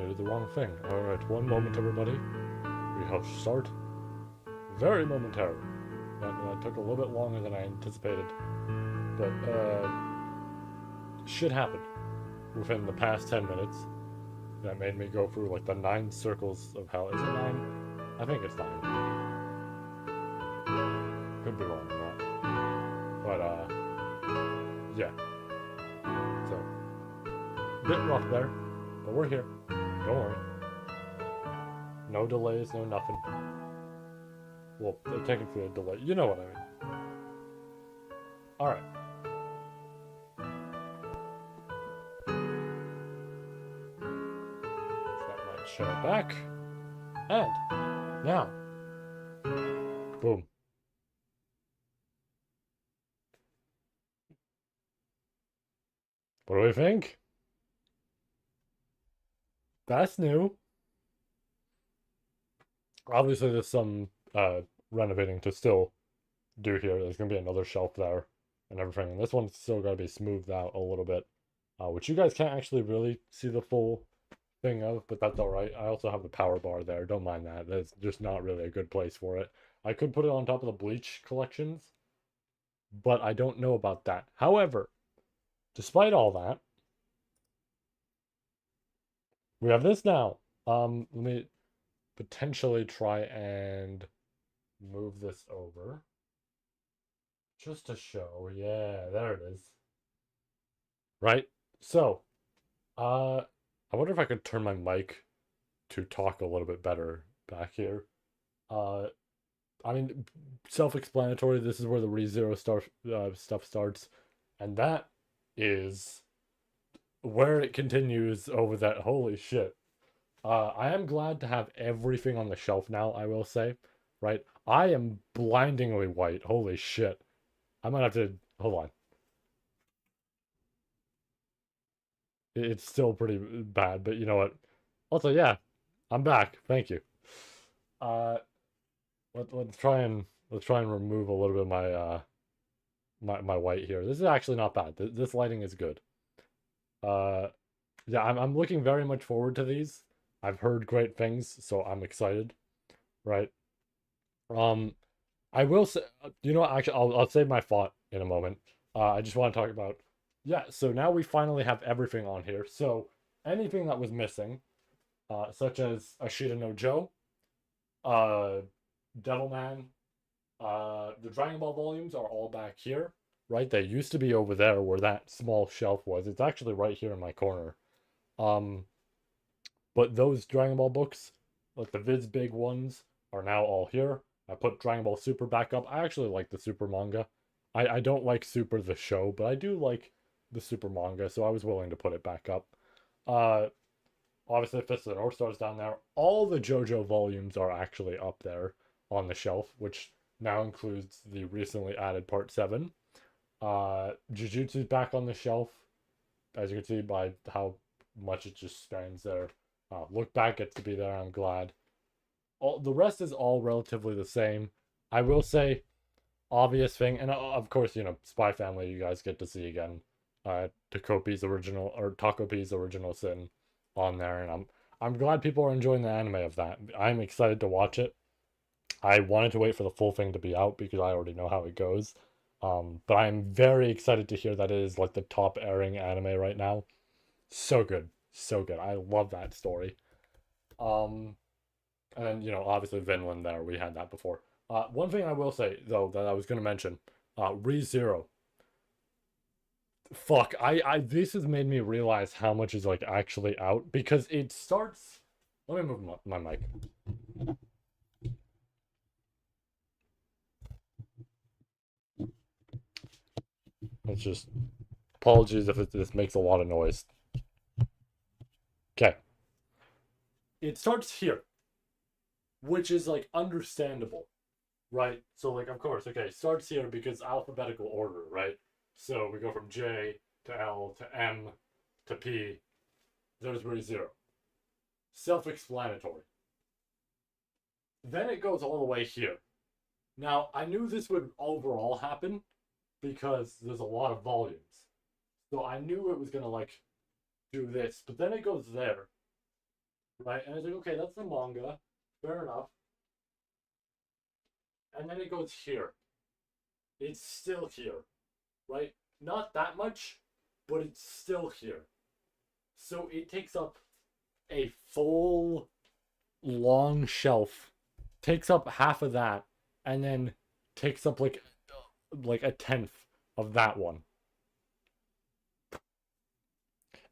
did the wrong thing. Alright, one moment, everybody. We have start very momentarily. That took a little bit longer than I anticipated. But, shit happened within the past 10 minutes that made me go through like the 9 circles of hell. Is it 9? I think it's 9. Could be wrong on that. But, yeah. So, bit rough there, but we're here. Don't worry. No delays, no nothing. Well, technically a delay. You know what I mean. Alright. Set my chair back. And, now. Boom. What do we think? That's new. Obviously, there's some renovating to still do here. There's gonna be another shelf there and everything. And this one's still gotta be smoothed out a little bit, which you guys can't actually really see the full thing of, but that's all right. I also have the power bar there. Don't mind that. That's just not really a good place for it. I could put it on top of the bleach collections, but I don't know about that. However, despite all that, we have this now. Let me potentially try and move this over just to show. Yeah, there it is. Right? So, I wonder if I could turn my mic to talk a little bit better back here. Uh, I mean, self-explanatory. This is where the ReZero stuff starts, and that is where it continues over that. Holy shit! I am glad to have everything on the shelf now. I will say, right? I am blindingly white. Holy shit! I might have to hold on. It's still pretty bad, but you know what? Also, yeah, I'm back. Thank you. Uh, let's try and remove a little bit of my my white here. This is actually not bad. This lighting is good. Uh, yeah, I'm looking very much forward to these. I've heard great things, so I'm excited. Right. Um, I will say, you know what? Actually, I'll save my thought in a moment. I just want to talk about, yeah. So now we finally have everything on here. So anything that was missing, such as Ashita no Joe, uh, Devilman, the Dragon Ball volumes are all back here, right? They used to be over there where that small shelf was. It's actually right here in my corner. Um, but those Dragon Ball books, like the Viz big ones, are now all here. I put Dragon Ball Super back up. I actually like the Super manga. I don't like Super the show, but I do like the Super manga, so I was willing to put it back up. Uh, Obviously, Fist of the North Star's down there. All the JoJo volumes are actually up there on the shelf, which now includes the recently added Part 7. Jujutsu's back on the shelf, as you can see by how much it just stands there. Look Back gets to be there, I'm glad. All the rest is all relatively the same. I will say, obvious thing, and of course, Spy Family, you guys get to see again. Takopi's original or Takopi's original sin on there, and I'm glad people are enjoying the anime of that. I'm excited to watch it. I wanted to wait for the full thing to be out because I already know how it goes. But I'm very excited to hear that it is like the top airing anime right now. So good, so good. I love that story. Um, and then obviously Vinland. There we had that before. One thing I will say though that I was going to mention, ReZero. Fuck, I this has made me realize how much is like actually out because it starts. Let me move my mic. It's just apologies if this makes a lot of noise. Okay, it starts here, which is like understandable, right? So like of course, okay, starts here because alphabetical order, right? So we go from J to L to M to P. There's ReZero. Self-explanatory. Then it goes all the way here. Now, I knew this would overall happen because there's a lot of volumes. So I knew it was going to like do this, but then it goes there. right? And it's like, okay, that's the manga, fair enough. And then it goes here. It's still here, right? Not that much, but it's still here. So it takes up a full long shelf, takes up half of that, and then takes up like a tenth of that one.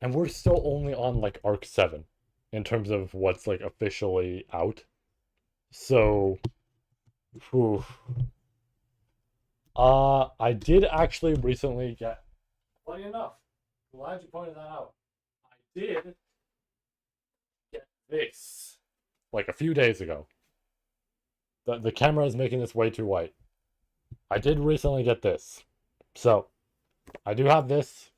And we're still only on like arc 7 in terms of what's like officially out. So, whew. I did actually recently get, funny enough, glad you pointed that out. I did get this like a few days ago. The camera is making this way too white. I did recently get this. So, I do have this.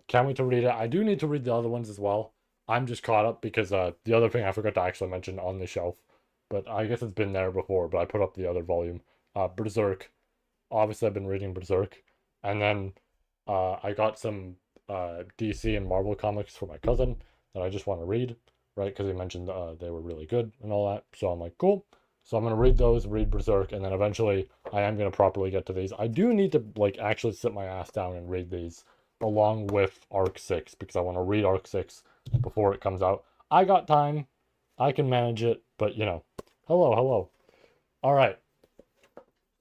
Can't wait to read it. I do need to read the other ones as well. I'm just caught up because the other thing I forgot to actually mention on the shelf, but I guess it's been there before, but I put up the other volume. Berserk. Obviously, I've been reading Berserk. And then I got some DC and Marvel comics for my cousin that I just want to read, right? Because he mentioned they were really good and all that. So I'm like, cool. So I'm gonna read those, read Berserk, and then eventually I am gonna properly get to these. I do need to like actually sit my ass down and read these along with Arc 6 because I want to read Arc 6 before it comes out. I got time. I can manage it, but you know. Hello, hello. All right.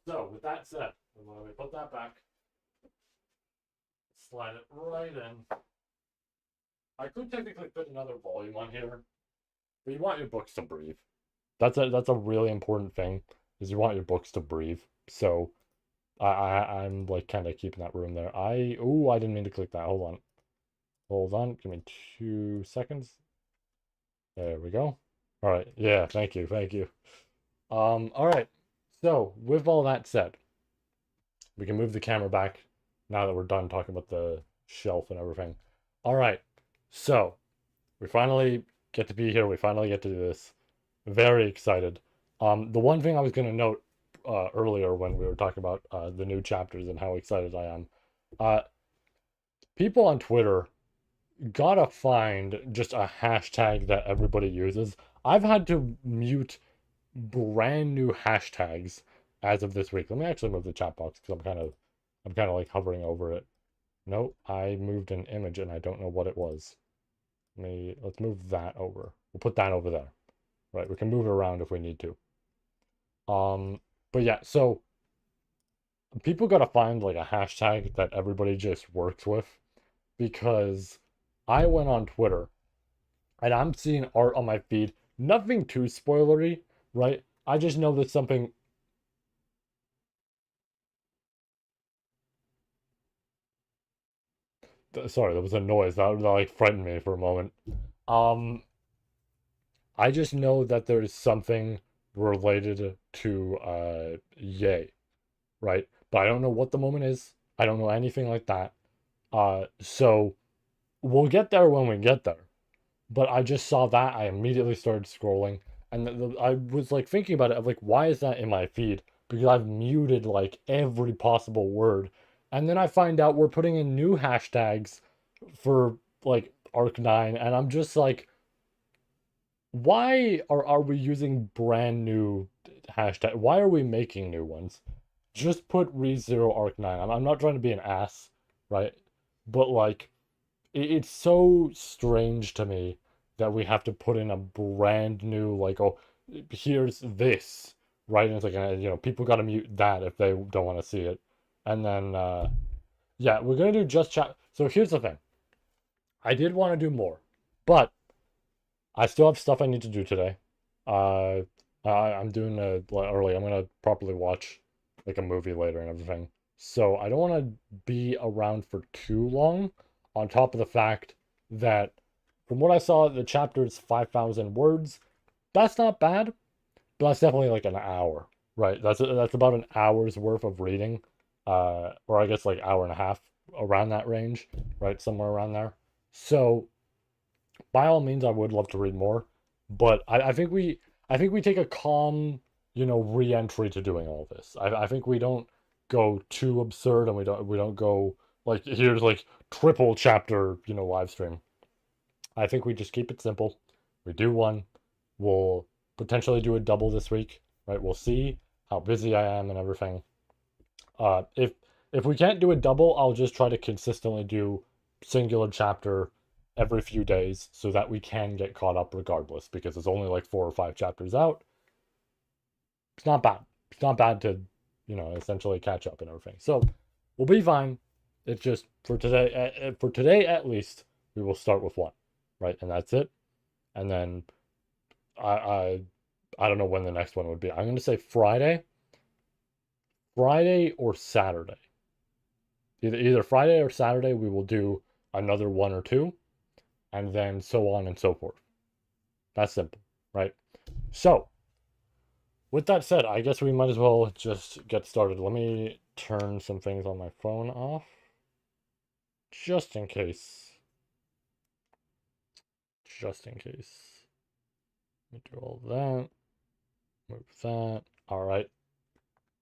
So, with that said, I'm going to put that back, slide it right in. I could technically fit another volume on here, but you want your books to breathe. That's a really important thing, is you want your books to breathe. So, I'm like kind of keeping that room there. I didn't mean to click that. Hold on. Hold on. Give me 2 seconds. There we go. All right. Yeah, thank you. Thank you. All right. So, with all that said, we can move the camera back now that we're done talking about the shelf and everything. All right. So, we finally get to be here. We finally get to do this. Very excited. The one thing I was going to note earlier when we were talking about the new chapters and how excited I am, uh, people on Twitter gotta find just a hashtag that everybody uses. I've had to mute brand new hashtags as of this week. Let me actually move the chat box because I'm kind of like hovering over it. Nope, I moved an image and I don't know what it was. Let's move that over. We'll put that over there. Right, we can move it around if we need to. But yeah, so people gotta find like a hashtag that everybody just works with because I went on Twitter and I'm seeing art on my feed. Nothing too spoilery, right? I just know that something. Sorry, there was a noise that like frightened me for a moment. Um, I just know that there's something related to Yay, right? But I don't know what the moment is. I don't know anything like that. So we'll get there when we get there. But I just saw that. I immediately started scrolling, and I was like thinking about it. Of like, why is that in my feed? Because I've muted like every possible word, and then I find out we're putting in new hashtags for like Arc 9, and I'm just like, why are we using brand new hashtag? Why are we making new ones? Just put ReZero Arc 9. I'm not trying to be an ass, right? But like, it's so strange to me that we have to put in a brand new like, oh, here's this, right? And it's like, people got to mute that if they don't want to see it. And then yeah, we're gonna do just chat. So here's the thing, I did want to do more, but I still have stuff I need to do today. uh I'm doing early. I'm gonna properly watch like a movie later and everything, so I don't want to be around for too long, on top of the fact that from what I saw, the chapter is 5,000 words. That's not bad, but that's definitely like an hour, right? That's about an hour's worth of reading, or I guess like hour and a half, around that range, right? Somewhere around there. So by all means, I would love to read more, but I think we take a calm, re-entry to doing all this. I think we don't go too absurd, and we don't go like, here's like triple chapter, live stream. I think we just keep it simple. We do one, We'll potentially do a double this week, right? We'll see how busy I am and everything. If we can't do a double, I'll just try to consistently do singular chapter every few days so that we can get caught up regardless, because it's only like 4 or 5 chapters out. It's not bad. It's not bad to, essentially catch up and everything. So we'll be fine. It's just for today. For today, at least, we will start with one, right? And that's it. And then I I I don't know when the next one would be. I'm gonna say Friday or Saturday. Either Friday or Saturday, we will do another one or two, and then so on and so forth. That's simple, right? So, with that said, I guess we might as well just get started. Let me turn some things on my phone off, just in case. Just in case. Let me do all that. Move that. All right.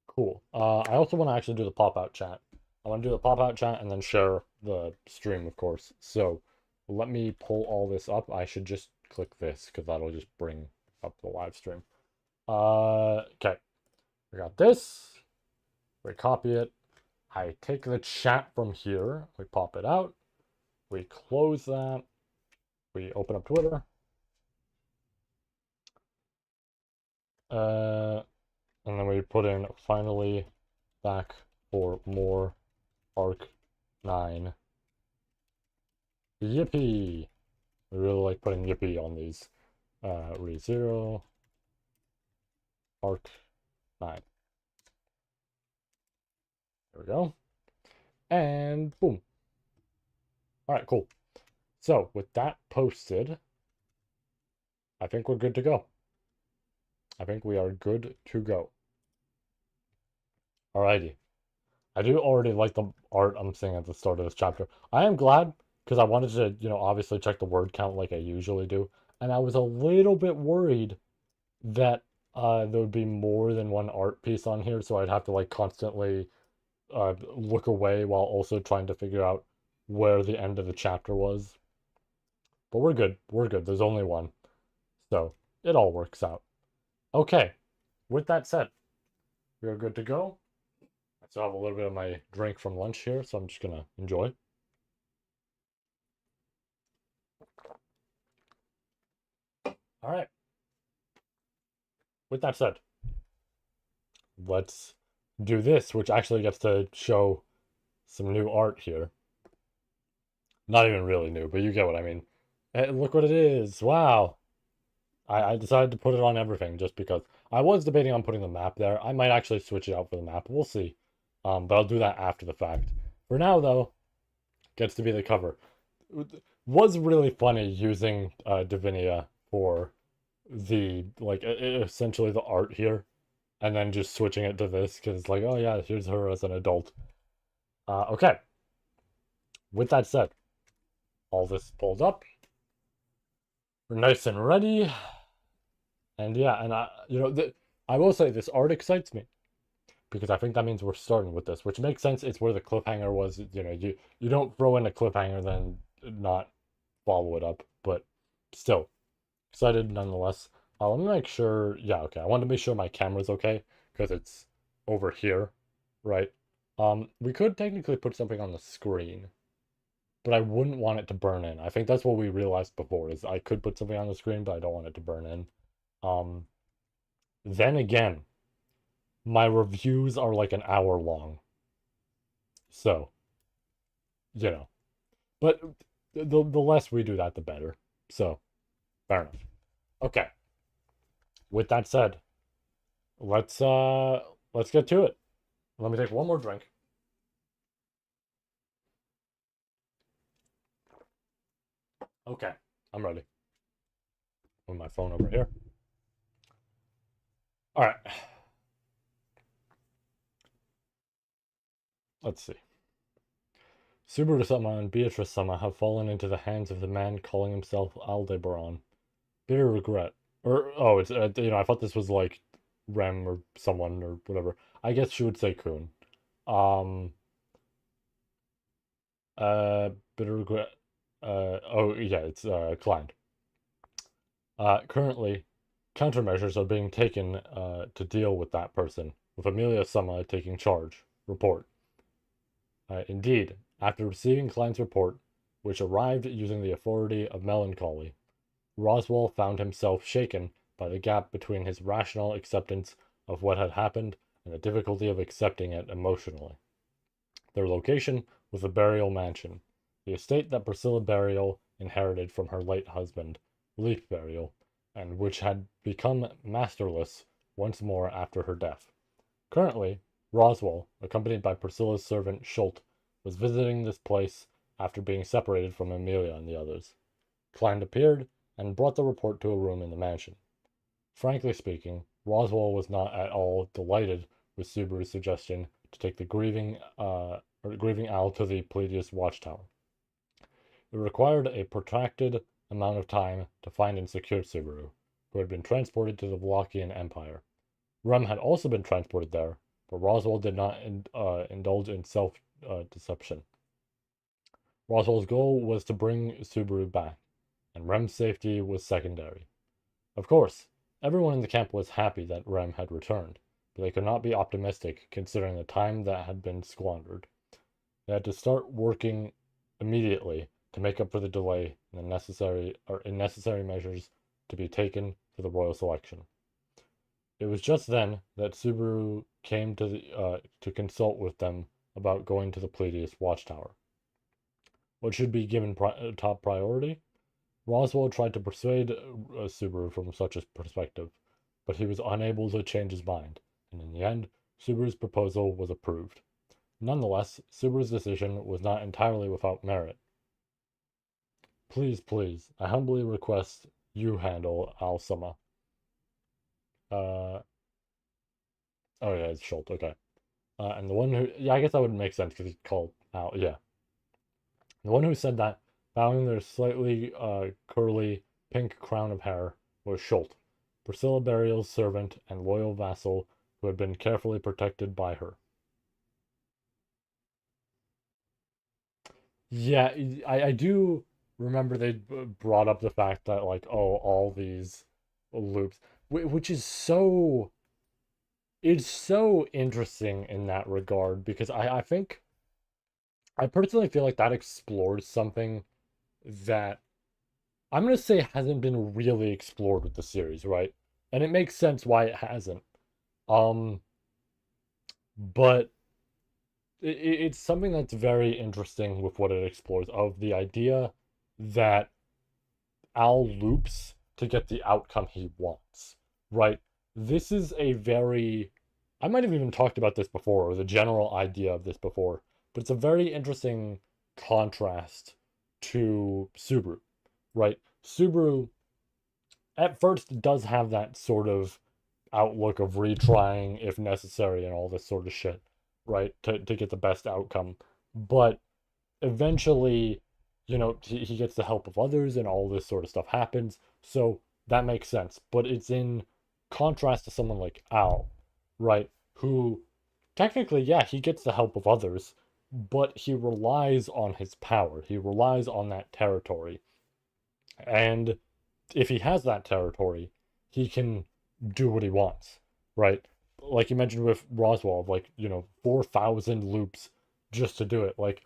Cool. I also want to actually do the pop-out chat. I want to do the pop-out chat and then share the stream, of course. So let me pull all this up. I should just click this because that'll just bring up the live stream. Okay. We got this. We copy it. I take the chat from here. We pop it out. We close that. We open up Twitter. And then we put in finally back for more Arc 9. Yippee! I really like putting yippee on these. ReZero Arc 9. There we go. And boom. Alright, cool. So, with that posted, I think we're good to go. I think we are good to go. Alrighty. I do already like the art I'm seeing at the start of this chapter. I am glad, because I wanted to, obviously check the word count like I usually do. And I was a little bit worried that there would be more than one art piece on here, so I'd have to like constantly look away while also trying to figure out where the end of the chapter was. But we're good. We're good. There's only one. So it all works out. Okay. With that said, we are good to go. I still have a little bit of my drink from lunch here, so I'm just going to enjoy. All right. With that said, let's do this, which actually gets to show some new art here. Not even really new, but you get what I mean. Hey, look what it is. Wow. I decided to put it on everything just because I was debating on putting the map there. I might actually switch it out for the map. We'll see. But I'll do that after the fact. For now, though, gets to be the cover. Was really funny using Divinia for the, like, essentially the art here. And then just switching it to this because it's like, oh yeah, here's her as an adult. Okay. With that said, all this pulled up. We're nice and ready. And yeah, and I will say this art excites me because I think that means we're starting with this, which makes sense. It's where the cliffhanger was. You don't throw in a cliffhanger then not follow it up, but still excited nonetheless. Let me make sure. Yeah, okay. I want to make sure my camera's okay because it's over here, right? We could technically put something on the screen, but I wouldn't want it to burn in. I think that's what we realized before is I could put something on the screen, but I don't want it to burn in. Then again, my reviews are like an hour long. So, you know. But the less we do that, the better. So, fair enough. Okay. With that said, let's get to it. Let me take one more drink. Okay, I'm ready. With my phone over here. All right. Let's see. Subaru-sama and Beatrice-sama have fallen into the hands of the man calling himself Aldebaran. Bitter regret. Or, oh, it's, I thought this was like Rem or someone or whatever. I guess she would say Kun. Um, Bitter regret. Oh, yeah, it's, Klein. Currently, Countermeasures are being taken to deal with that person, with Amelia Summer taking charge. Report. Indeed, after receiving Klein's report, which arrived using the authority of melancholy, Roswell found himself shaken by the gap between his rational acceptance of what had happened and the difficulty of accepting it emotionally. Their location was the Burial Mansion, the estate that Priscilla Burial inherited from her late husband, Leaf Burial, and which had become masterless once more after her death. Currently, Roswell, accompanied by Priscilla's servant Schult, was visiting this place after being separated from Amelia and the others. Klein appeared and brought the report to a room in the mansion. Frankly speaking, Roswell was not at all delighted with Subaru's suggestion to take the grieving owl to the Pleiades watchtower. It required a protracted amount of time to find and secure Subaru, who had been transported to the Wallachian Empire. Rem had also been transported there, but Roswell did not indulge in self-deception. Roswell's goal was to bring Subaru back, and Rem's safety was secondary. Of course, everyone in the camp was happy that Rem had returned, but they could not be optimistic considering the time that had been squandered. They had to start working immediately to make up for the delay and in necessary measures to be taken for the royal selection. It was just then that Subaru came to consult with them about going to the Pleiades watchtower. What should be given top priority? Roswell tried to persuade Subaru from such a perspective, but he was unable to change his mind, and in the end, Subaru's proposal was approved. Nonetheless, Subaru's decision was not entirely without merit. Please, please, I humbly request you handle Al-Sama. Uh, oh yeah, it's Schult, okay. And the one who, yeah, I guess that would make sense because he's called Al, yeah. The one who said that, bowing their slightly curly pink crown of hair, was Schult, Priscilla Burial's servant and loyal vassal who had been carefully protected by her. Yeah, I do remember they brought up the fact that, like, oh, all these loops, which is so, it's so interesting in that regard because I think, I personally feel like that explores something that I'm gonna say hasn't been really explored with the series, right? And it makes sense why it hasn't. Um, but it's something that's very interesting with what it explores of the idea that Al loops to get the outcome he wants, right? This is a very, I might have even talked about this before, or the general idea of this before, but it's a very interesting contrast to Subaru, right? Subaru at first does have that sort of outlook of retrying if necessary and all this sort of shit, right? To get the best outcome. But eventually, he gets the help of others and all this sort of stuff happens. So that makes sense. But it's in contrast to someone like Al, right? Who technically, yeah, he gets the help of others, but he relies on his power. He relies on that territory. And if he has that territory, he can do what he wants, right? Like you mentioned with Roswell, like, 4,000 loops just to do it. Like,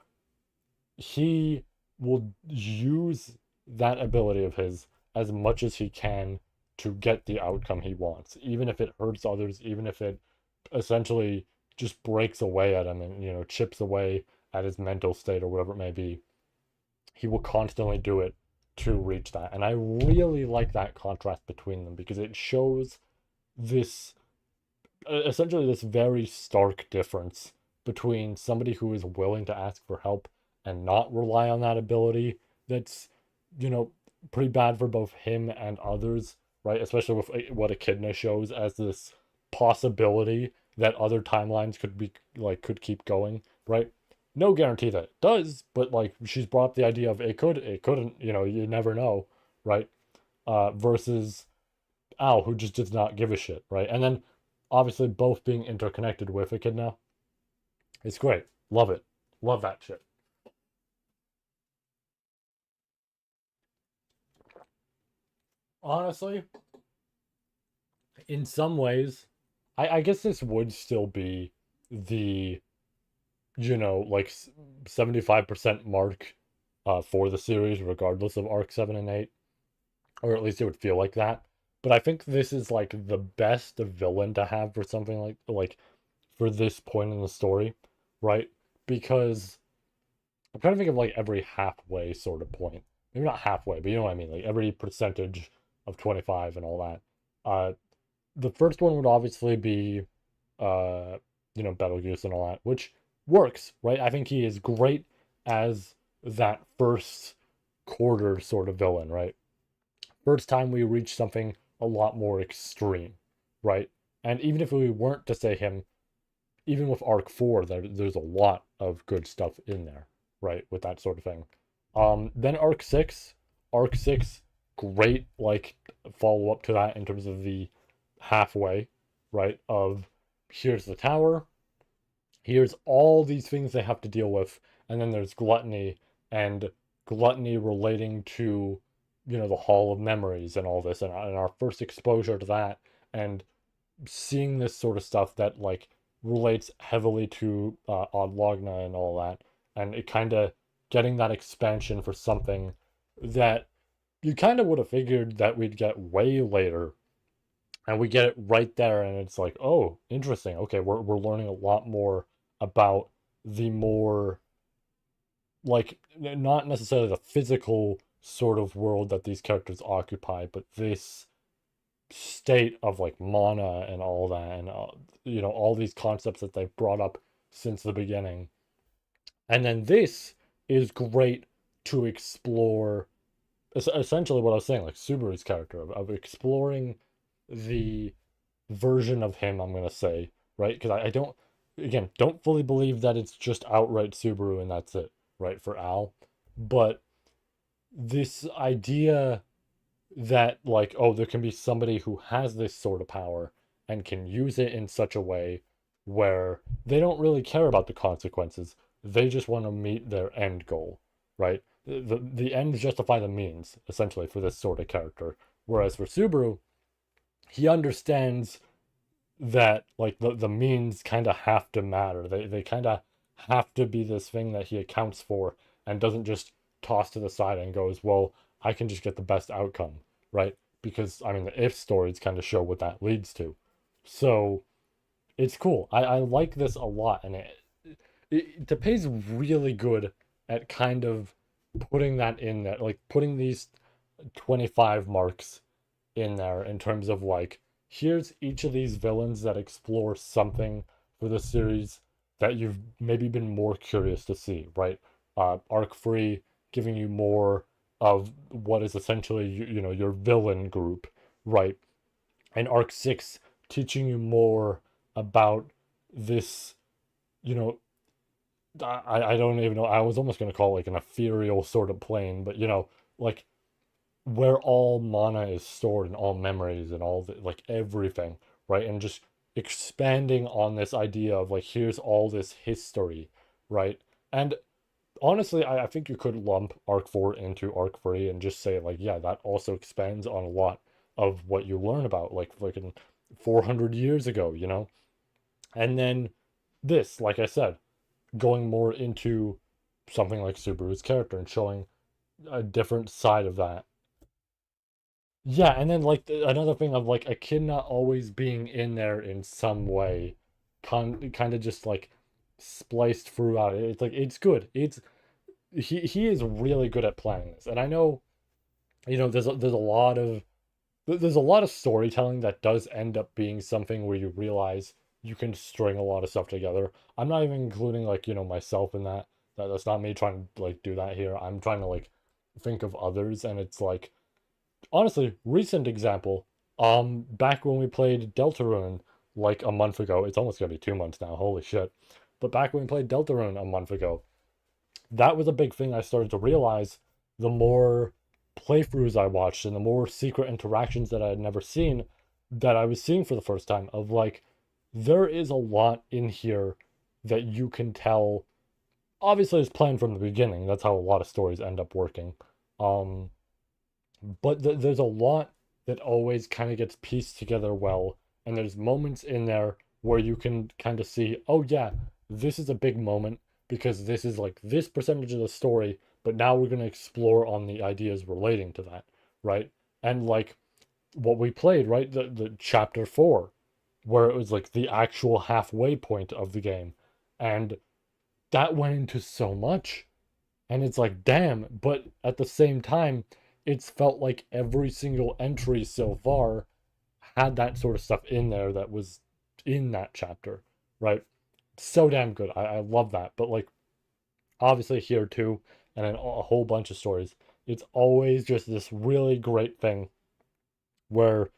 he will use that ability of his as much as he can to get the outcome he wants, even if it hurts others, even if it essentially just breaks away at him and, chips away at his mental state or whatever it may be. He will constantly do it to reach that. And I really like that contrast between them because it shows this essentially this very stark difference between somebody who is willing to ask for help and not rely on that ability that's, you know, pretty bad for both him and others, right? Especially with what Echidna shows as this possibility that other timelines could keep going, right? No guarantee that it does, but like she's brought up the idea of it couldn't, you never know, right? Versus Al, who just does not give a shit, right? And then obviously both being interconnected with Echidna. It's great. Love it. Love that shit. Honestly, In some ways, I guess this would still be the, like 75% mark for the series, regardless of arc 7 and 8, or at least it would feel like that. But I think this is like the best villain to have for something like for this point in the story, right? Because I'm trying to think of like every halfway sort of point. Maybe not halfway, but you know what I mean, like every percentage of 25 and all that. The first one would obviously be uh Betelgeuse and all that, which works, right? I think he is great as that first quarter sort of villain, right? First time we reach something a lot more extreme, right? And even if we weren't to say him, even with arc 4, there's a lot of good stuff in there, right? With that sort of thing. Then arc 6, great like follow up to that in terms of the halfway, right? Of here's the tower, here's all these things they have to deal with, and then there's gluttony, and gluttony relating to the Hall of Memories and all this, and our first exposure to that, and seeing this sort of stuff that like relates heavily to Odd Logna and all that, and it kind of getting that expansion for something that you kind of would have figured that we'd get way later, and we get it right there, and it's like, oh, interesting. Okay, we're learning a lot more about the more like not necessarily the physical sort of world that these characters occupy, but this state of like mana and all that, and all these concepts that they've brought up since the beginning. And then this is great to explore essentially what I was saying, like Subaru's character of exploring the version of him, I'm gonna say, right? Because I don't, again, don't fully believe that it's just outright Subaru and that's it, right, for Al. But this idea that like, oh, there can be somebody who has this sort of power and can use it in such a way where they don't really care about the consequences. They just want to meet their end goal, right? The ends justify the means, essentially, for this sort of character. Whereas for Subaru, he understands that like the means kind of have to matter. They kind of have to be this thing that he accounts for and doesn't just toss to the side and goes, well, I can just get the best outcome, right? Because I mean the if stories kind of show what that leads to. So it's cool. I like this a lot, and Tepe's really good at kind of putting that in there, like putting these 25 marks in there in terms of like, here's each of these villains that explore something for the series that you've maybe been more curious to see, right? Arc 3 giving you more of what is essentially your villain group, right? And Arc 6 teaching you more about this, you know, I don't even know. I was almost going to call it like an ethereal sort of plane, but like where all mana is stored and all memories and all the, like everything, right? And just expanding on this idea of like, here's all this history, right? And honestly, I think you could lump Arc 4 into Arc 3 and just say, like, yeah, that also expands on a lot of what you learn about, like in 400 years ago, And then this, like I said, going more into something like Subaru's character and showing a different side of that. Yeah, and then like another thing of like a kid not always being in there in some way, kind of just like spliced throughout it. It's like it's good. He is really good at planning this, and I know there's a lot of storytelling that does end up being something where you realize you can string a lot of stuff together. I'm not even including like myself in that. That's not me trying to like do that here. I'm trying to like think of others, and it's like honestly, recent example. Back when we played Deltarune like a month ago, it's almost gonna be 2 months now. Holy shit! But back when we played Deltarune a month ago, that was a big thing I started to realize. The more playthroughs I watched and the more secret interactions that I had never seen, that I was seeing for the first time. Of like, there is a lot in here that you can tell. Obviously, it's planned from the beginning. That's how a lot of stories end up working. Um, but there's a lot that always kind of gets pieced together well. And there's moments in there where you can kind of see, oh yeah, this is a big moment because this is like this percentage of the story, but now we're going to explore on the ideas relating to that, right? And like what we played, right? The chapter 4, where it was like the actual halfway point of the game. And that went into so much. And it's like, damn, but at the same time, it's felt like every single entry so far had that sort of stuff in there that was in that chapter, right? So damn good. I love that. But like, obviously, here too, and in a whole bunch of stories, it's always just this really great thing where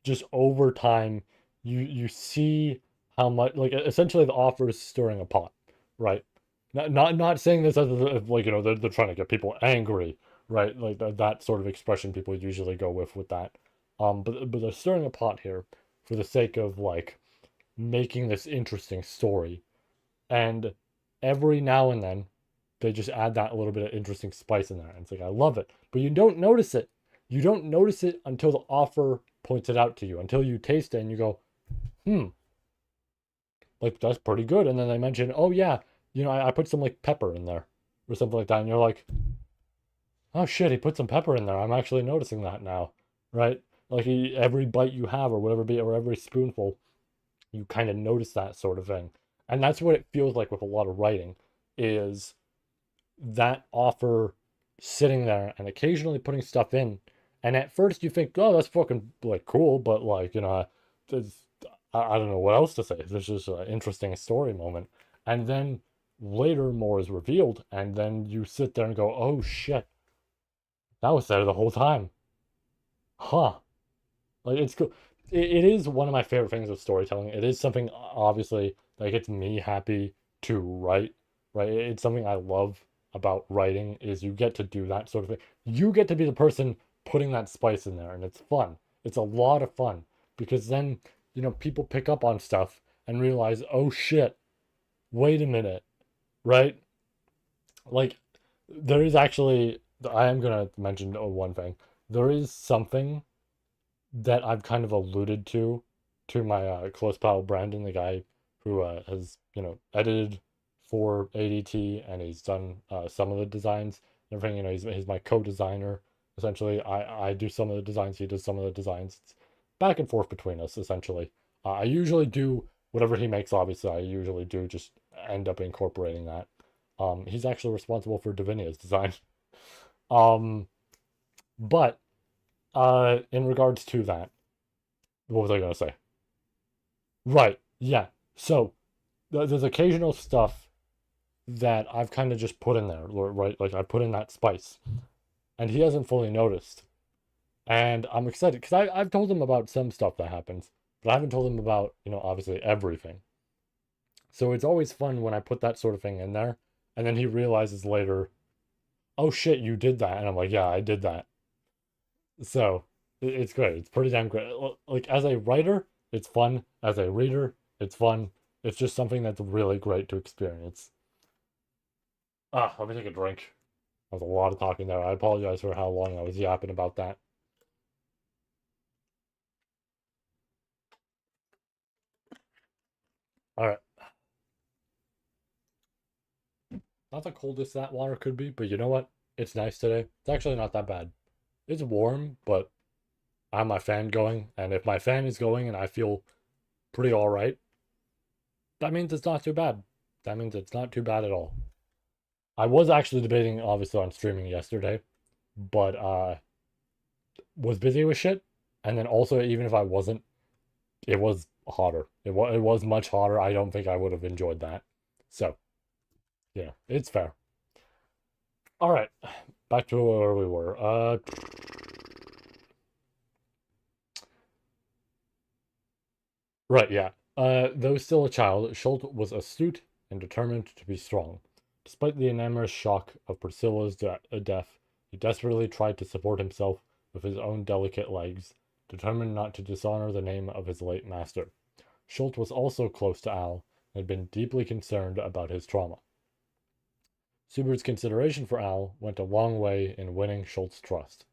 just over time you see how much, like, essentially the author is stirring a pot, right? Not saying this as like, they're trying to get people angry, right? Like that sort of expression people usually go with that. But they're stirring a pot here for the sake of like making this interesting story. And every now and then they just add that little bit of interesting spice in there. And it's like, I love it. But you don't notice it. You don't notice it until the author points it out to you, until you taste it and you go, hmm, like that's pretty good. And then they mention, oh yeah, I put some like pepper in there or something like that. And you're like, oh shit, he put some pepper in there. I'm actually noticing that now, right? Like every bite you have or whatever be or every spoonful, you kind of notice that sort of thing. And that's what it feels like with a lot of writing is that author sitting there and occasionally putting stuff in. And at first you think, oh, that's fucking like cool, but like, there's, I don't know what else to say. There's just an interesting story moment. And then later more is revealed, and then you sit there and go, oh shit, that was there the whole time. Huh. Like it's cool. It is one of my favorite things of storytelling. It is something obviously that gets me happy to write, right? It's something I love about writing is you get to do that sort of thing. You get to be the person putting that spice in there, and it's fun. It's a lot of fun because then, people pick up on stuff and realize, oh shit, wait a minute, right? Like there is actually I am gonna mention one thing. There is something that I've kind of alluded to my close pal Brandon, the guy who has edited for ADT and he's done some of the designs and everything. He's my co-designer essentially. I do some of the designs, he does some of the designs. It's back and forth between us essentially. I usually do whatever he makes. Obviously, I usually do just end up incorporating that. He's actually responsible for Divinia's design. Um, but in regards to that, what was I gonna say? Right, yeah. So there's occasional stuff that I've kind of just put in there, right? Like I put in that spice, and he hasn't fully noticed. And I'm excited because I've told him about some stuff that happens, but I haven't told him about, obviously everything. So it's always fun when I put that sort of thing in there, and then he realizes later, oh shit, you did that. And I'm like, yeah, I did that. So it's great. It's pretty damn great. Like as a writer, it's fun. As a reader, it's fun. It's just something that's really great to experience. Let me take a drink. That was a lot of talking there. I apologize for how long I was yapping about that. All right. Not the coldest that water could be, but you know what? It's nice today. It's actually not that bad. It's warm, but I have my fan going, and if my fan is going and I feel pretty all right, that means it's not too bad. That means it's not too bad at all. I was actually debating, obviously, on streaming yesterday, but was busy with shit. And then also, even if I wasn't, it was hotter. It was much hotter. I don't think I would have enjoyed that. So yeah, it's fair. All right, back to where we were. Right, yeah. Though still a child, Schult was astute and determined to be strong. Despite the enormous shock of Priscilla's death, he desperately tried to support himself with his own delicate legs, determined not to dishonor the name of his late master. Schult was also close to Al and had been deeply concerned about his trauma. Subert's consideration for Al went a long way in winning Schult's trust.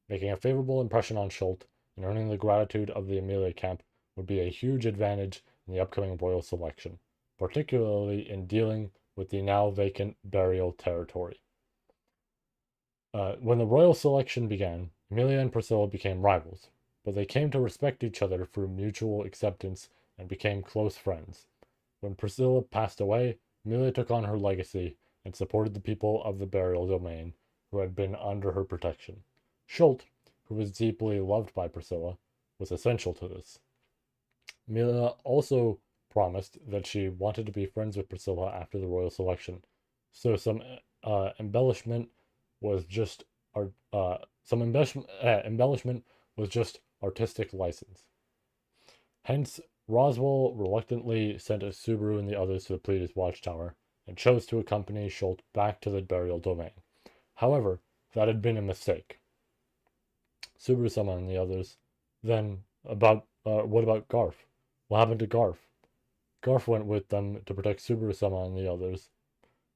Making a favorable impression on Schult, and earning the gratitude of the Amelia camp would be a huge advantage in the upcoming royal selection, particularly in dealing with the now vacant burial territory. When the royal selection began, Amelia and Priscilla became rivals, but they came to respect each other through mutual acceptance and became close friends. When Priscilla passed away, Amelia took on her legacy and supported the people of the burial domain who had been under her protection. Schult, who was deeply loved by Priscilla, was essential to this. Amelia also promised that she wanted to be friends with Priscilla after the royal selection, so embellishment was just embellishment was just artistic license. Hence, Roswell reluctantly sent Subaru and the others to the Pleiades watchtower, and chose to accompany Schult back to the burial domain. However, that had been a mistake. Subaru summoned the others. Then, what about Garf? What happened to Garf? Garf went with them to protect Subaru Sama and the others.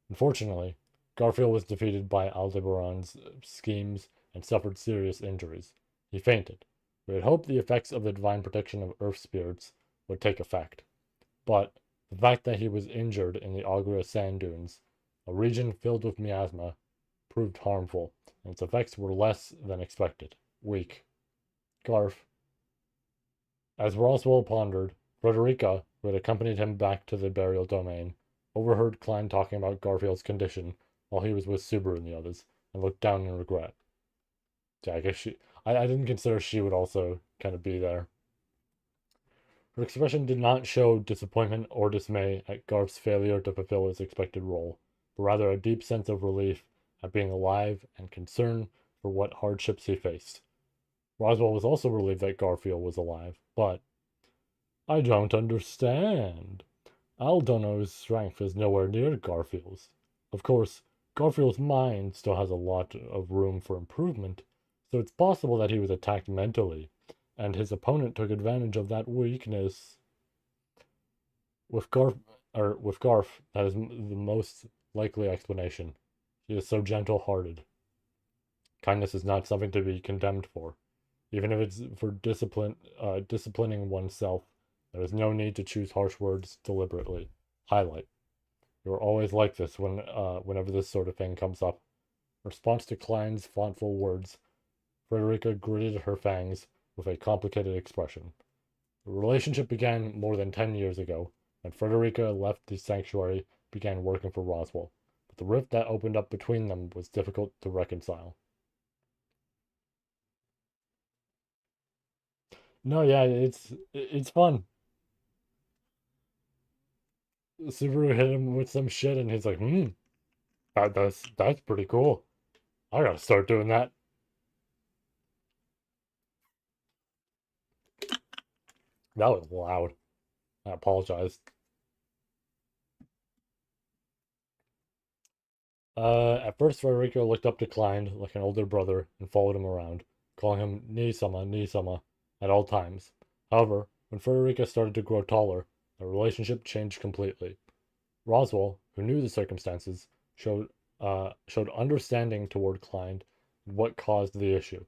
Unfortunately, Garfield was defeated by Aldebaran's schemes and suffered serious injuries. He fainted. We had hoped the effects of the divine protection of earth spirits would take effect. But the fact that he was injured in the Agra sand dunes, a region filled with miasma, proved harmful, and its effects were less than expected. Weak. Garf. As Roswell pondered, Frederica, who had accompanied him back to the burial domain, overheard Klein talking about Garfield's condition while he was with Subaru and the others, and looked down in regret. Yeah, I guess I didn't consider she would also kind of be there. Her expression did not show disappointment or dismay at Garf's failure to fulfill his expected role, but rather a deep sense of relief at being alive and concern for what hardships he faced. Roswell was also relieved that Garfield was alive, but I don't understand. Aldono's strength is nowhere near Garfield's. Of course, Garfield's mind still has a lot of room for improvement, so it's possible that he was attacked mentally, and his opponent took advantage of that weakness. With Garf, that is the most likely explanation. He is so gentle-hearted. Kindness is not something to be condemned for. Even if it's for disciplining oneself, there is no need to choose harsh words deliberately. Highlight. You're always like this whenever this sort of thing comes up. In response to Klein's thoughtful words, Frederica gritted her fangs with a complicated expression. The relationship began more than 10 years ago, when Frederica left the sanctuary began working for Roswell, but the rift that opened up between them was difficult to reconcile. No, yeah, it's fun. Subaru hit him with some shit, and he's like, that's pretty cool. I gotta start doing that. That was loud. I apologize. At first, Frederico looked up to Klein like an older brother and followed him around, calling him Ni-sama, at all times. However, when Frederica started to grow taller, the relationship changed completely. Roswell, who knew the circumstances, showed understanding toward Klein and what caused the issue.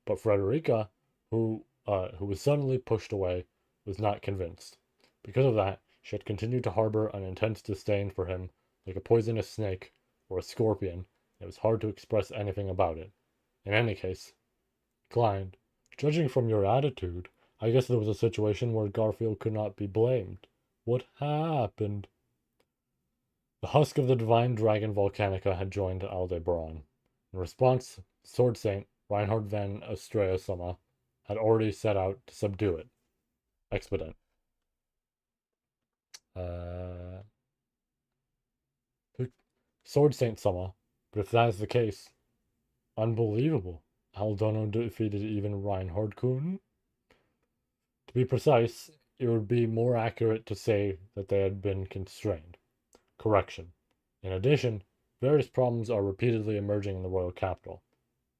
But Frederica, who was suddenly pushed away, was not convinced. Because of that, she had continued to harbor an intense disdain for him, like a poisonous snake or a scorpion. It was hard to express anything about it. In any case, Klein, judging from your attitude, I guess there was a situation where Garfield could not be blamed. What happened? The husk of the divine dragon Volcanica had joined Aldebaran. In response, Sword Saint Reinhard van Astrea had already set out to subdue it. Expedient. Uh, Sword Saint Sama, but if that is the case, unbelievable. Aldono defeated even Reinhard Kun? To be precise, it would be more accurate to say that they had been constrained. Correction. In addition, various problems are repeatedly emerging in the royal capital.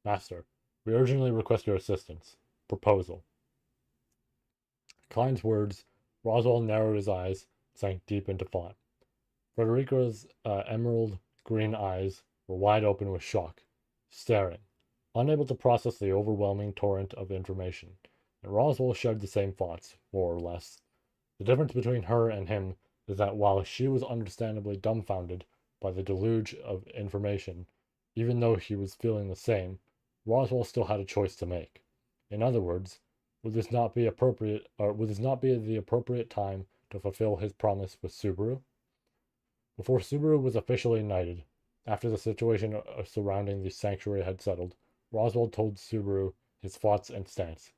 Master, we urgently request your assistance. Proposal. Klein's words, Roswell narrowed his eyes, sank deep into thought. Frederica's emerald green eyes were wide open with shock, staring, unable to process the overwhelming torrent of information. and Roswell shared the same thoughts, more or less. The difference between her and him is that while she was understandably dumbfounded by the deluge of information, even though he was feeling the same, Roswell still had a choice to make. In other words, would this not be appropriate, or would this not be the appropriate time to fulfill his promise with Subaru? Before Subaru was officially knighted, after the situation surrounding the sanctuary had settled, Roswell told Subaru his thoughts and stance.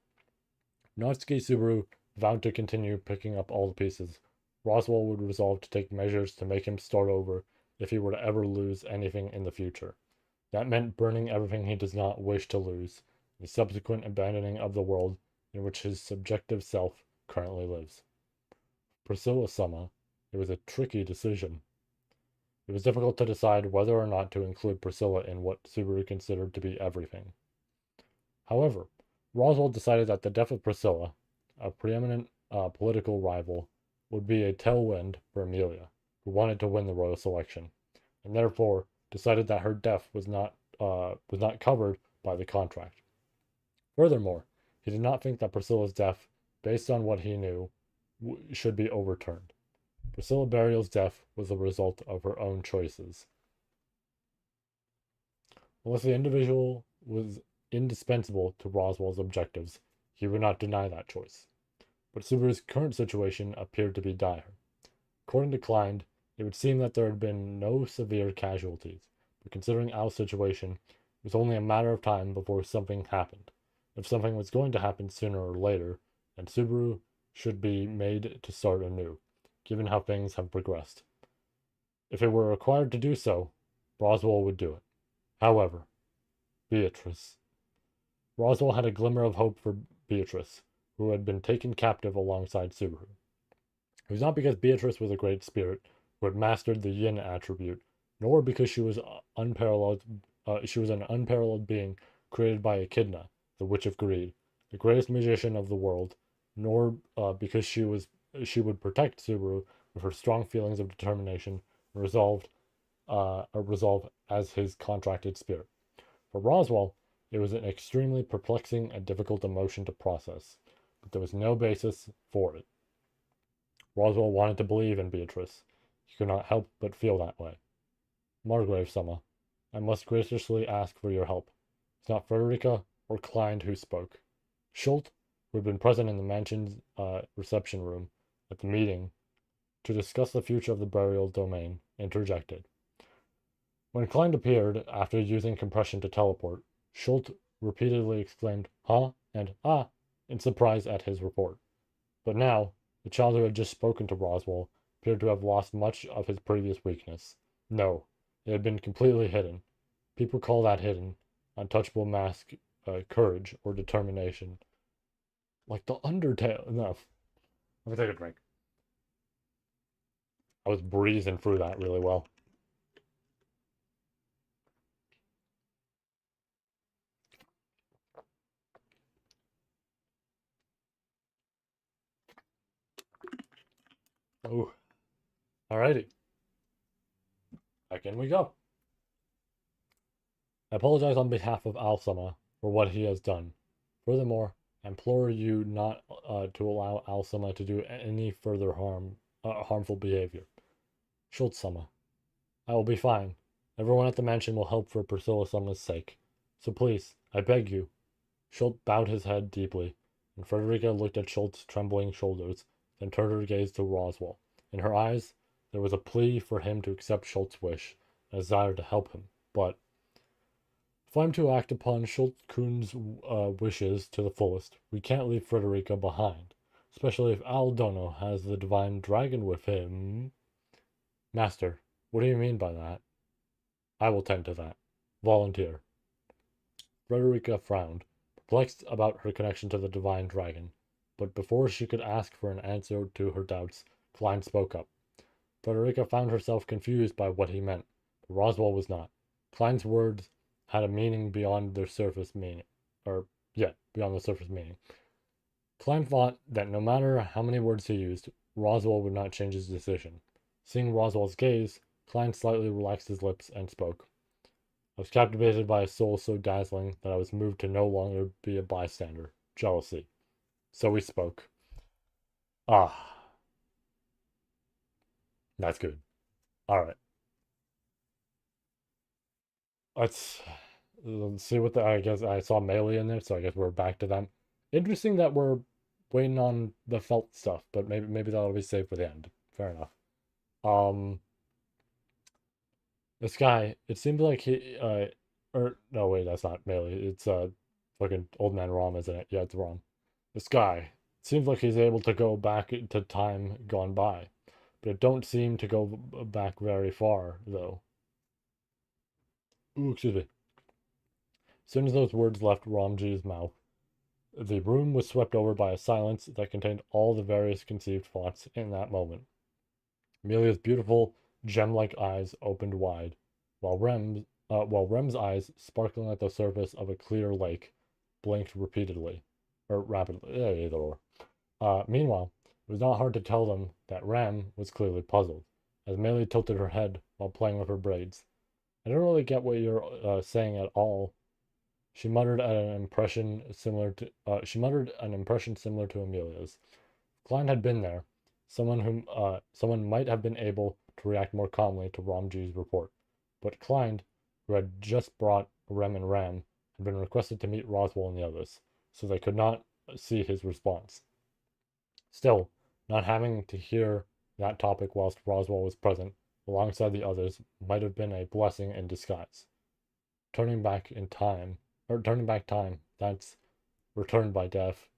Natsuki Subaru vowed to continue picking up all the pieces. Roswell would resolve to take measures to make him start over if he were to ever lose anything in the future. That meant burning everything he does not wish to lose, the subsequent abandoning of the world in which his subjective self currently lives. Priscilla Sama, it was a tricky decision. It was difficult to decide whether or not to include Priscilla in what Subaru considered to be everything. However, Roswell decided that the death of Priscilla, a preeminent political rival, would be a tailwind for Amelia, who wanted to win the royal selection, and therefore decided that her death was not covered by the contract. Furthermore, he did not think that Priscilla's death, based on what he knew, should be overturned. Priscilla Burial's death was the result of her own choices. Unless the individual was indispensable to Roswell's objectives, he would not deny that choice. But Subaru's current situation appeared to be dire. According to Klein, it would seem that there had been no severe casualties, but considering Al's situation, it was only a matter of time before something happened. If something was going to happen sooner or later, then Subaru should be made to start anew, given how things have progressed. If it were required to do so, Roswell would do it. However, Beatrice. Roswell had a glimmer of hope for Beatrice, who had been taken captive alongside Subaru. It was not because Beatrice was a great spirit who had mastered the yin attribute, nor because she was an unparalleled being created by Echidna, the Witch of Greed, the greatest magician of the world, nor because she would protect Subaru with her strong feelings of determination and resolve as his contracted spirit. For Roswell, it was an extremely perplexing and difficult emotion to process, but there was no basis for it. Roswell wanted to believe in Beatrice. He could not help but feel that way. Margrave Sama, I must graciously ask for your help. It's not Frederica or Klein who spoke. Schultz, who had been present in the mansion's reception room at the meeting to discuss the future of the burial domain, interjected. When Klein appeared, after using compression to teleport, Schultz repeatedly exclaimed, "Huh?" and "Ah," in surprise at his report. But now, the child who had just spoken to Roswell appeared to have lost much of his previous weakness. No, it had been completely hidden. People call that hidden, untouchable mask, courage, or determination. Like the Undertale. No. Let me take a drink. I was breezing through that really well. Oh, alrighty. Back in we go. I apologize on behalf of Alsama for what he has done. Furthermore, I implore you not to allow Alsama to do any further harmful behavior. Schultz-sama, I will be fine. Everyone at the mansion will help for Priscilla-sama's sake. So please, I beg you. Schultz bowed his head deeply, and Frederica looked at Schultz's trembling shoulders, then turned her gaze to Roswell. In her eyes, there was a plea for him to accept Schultz's wish, and a desire to help him. But if I'm to act upon Schultz-kun's wishes to the fullest, we can't leave Frederica behind, especially if Aldono has the divine dragon with him. Master, what do you mean by that? I will tend to that. Volunteer. Frederica frowned, perplexed about her connection to the divine dragon, but before she could ask for an answer to her doubts, Klein spoke up. Frederica found herself confused by what he meant, but Roswell was not. Klein's words had a meaning beyond their surface meaning. Beyond the surface meaning. Klein thought that no matter how many words he used, Roswell would not change his decision. Seeing Roswell's gaze, Klein slightly relaxed his lips and spoke. I was captivated by a soul so dazzling that I was moved to no longer be a bystander. Jealousy. So we spoke. Ah, that's good. All right. Let's let's see what the I guess I saw Melee in there, so I guess we're back to them. Interesting that we're waiting on the felt stuff, but maybe that'll be saved for the end. Fair enough. Um, this guy, it seems like he or no wait, that's not Melee. It's fucking old man Rom, isn't it? Yeah, it's Rom. This guy seems like he's able to go back into time gone by, but it don't seem to go back very far though. Ooh, excuse me. As soon as those words left Ramji's mouth, the room was swept over by a silence that contained all the various conceived thoughts in that moment. Amelia's beautiful, gem-like eyes opened wide, while Rem's eyes, sparkling at the surface of a clear lake, blinked repeatedly, or rapidly, either or. Meanwhile, it was not hard to tell them that Ram was clearly puzzled, as Amelia tilted her head while playing with her braids. I don't really get what you're saying at all. She muttered an impression similar to Amelia's. Klein had been there, someone might have been able to react more calmly to Ramji's report. But Klein, who had just brought Rem and Ram, had been requested to meet Roswell and the others, so they could not see his response. Still, not having to hear that topic whilst Roswell was present, alongside the others, might have been a blessing in disguise. Turning back in time, turning back time, that's returned by death.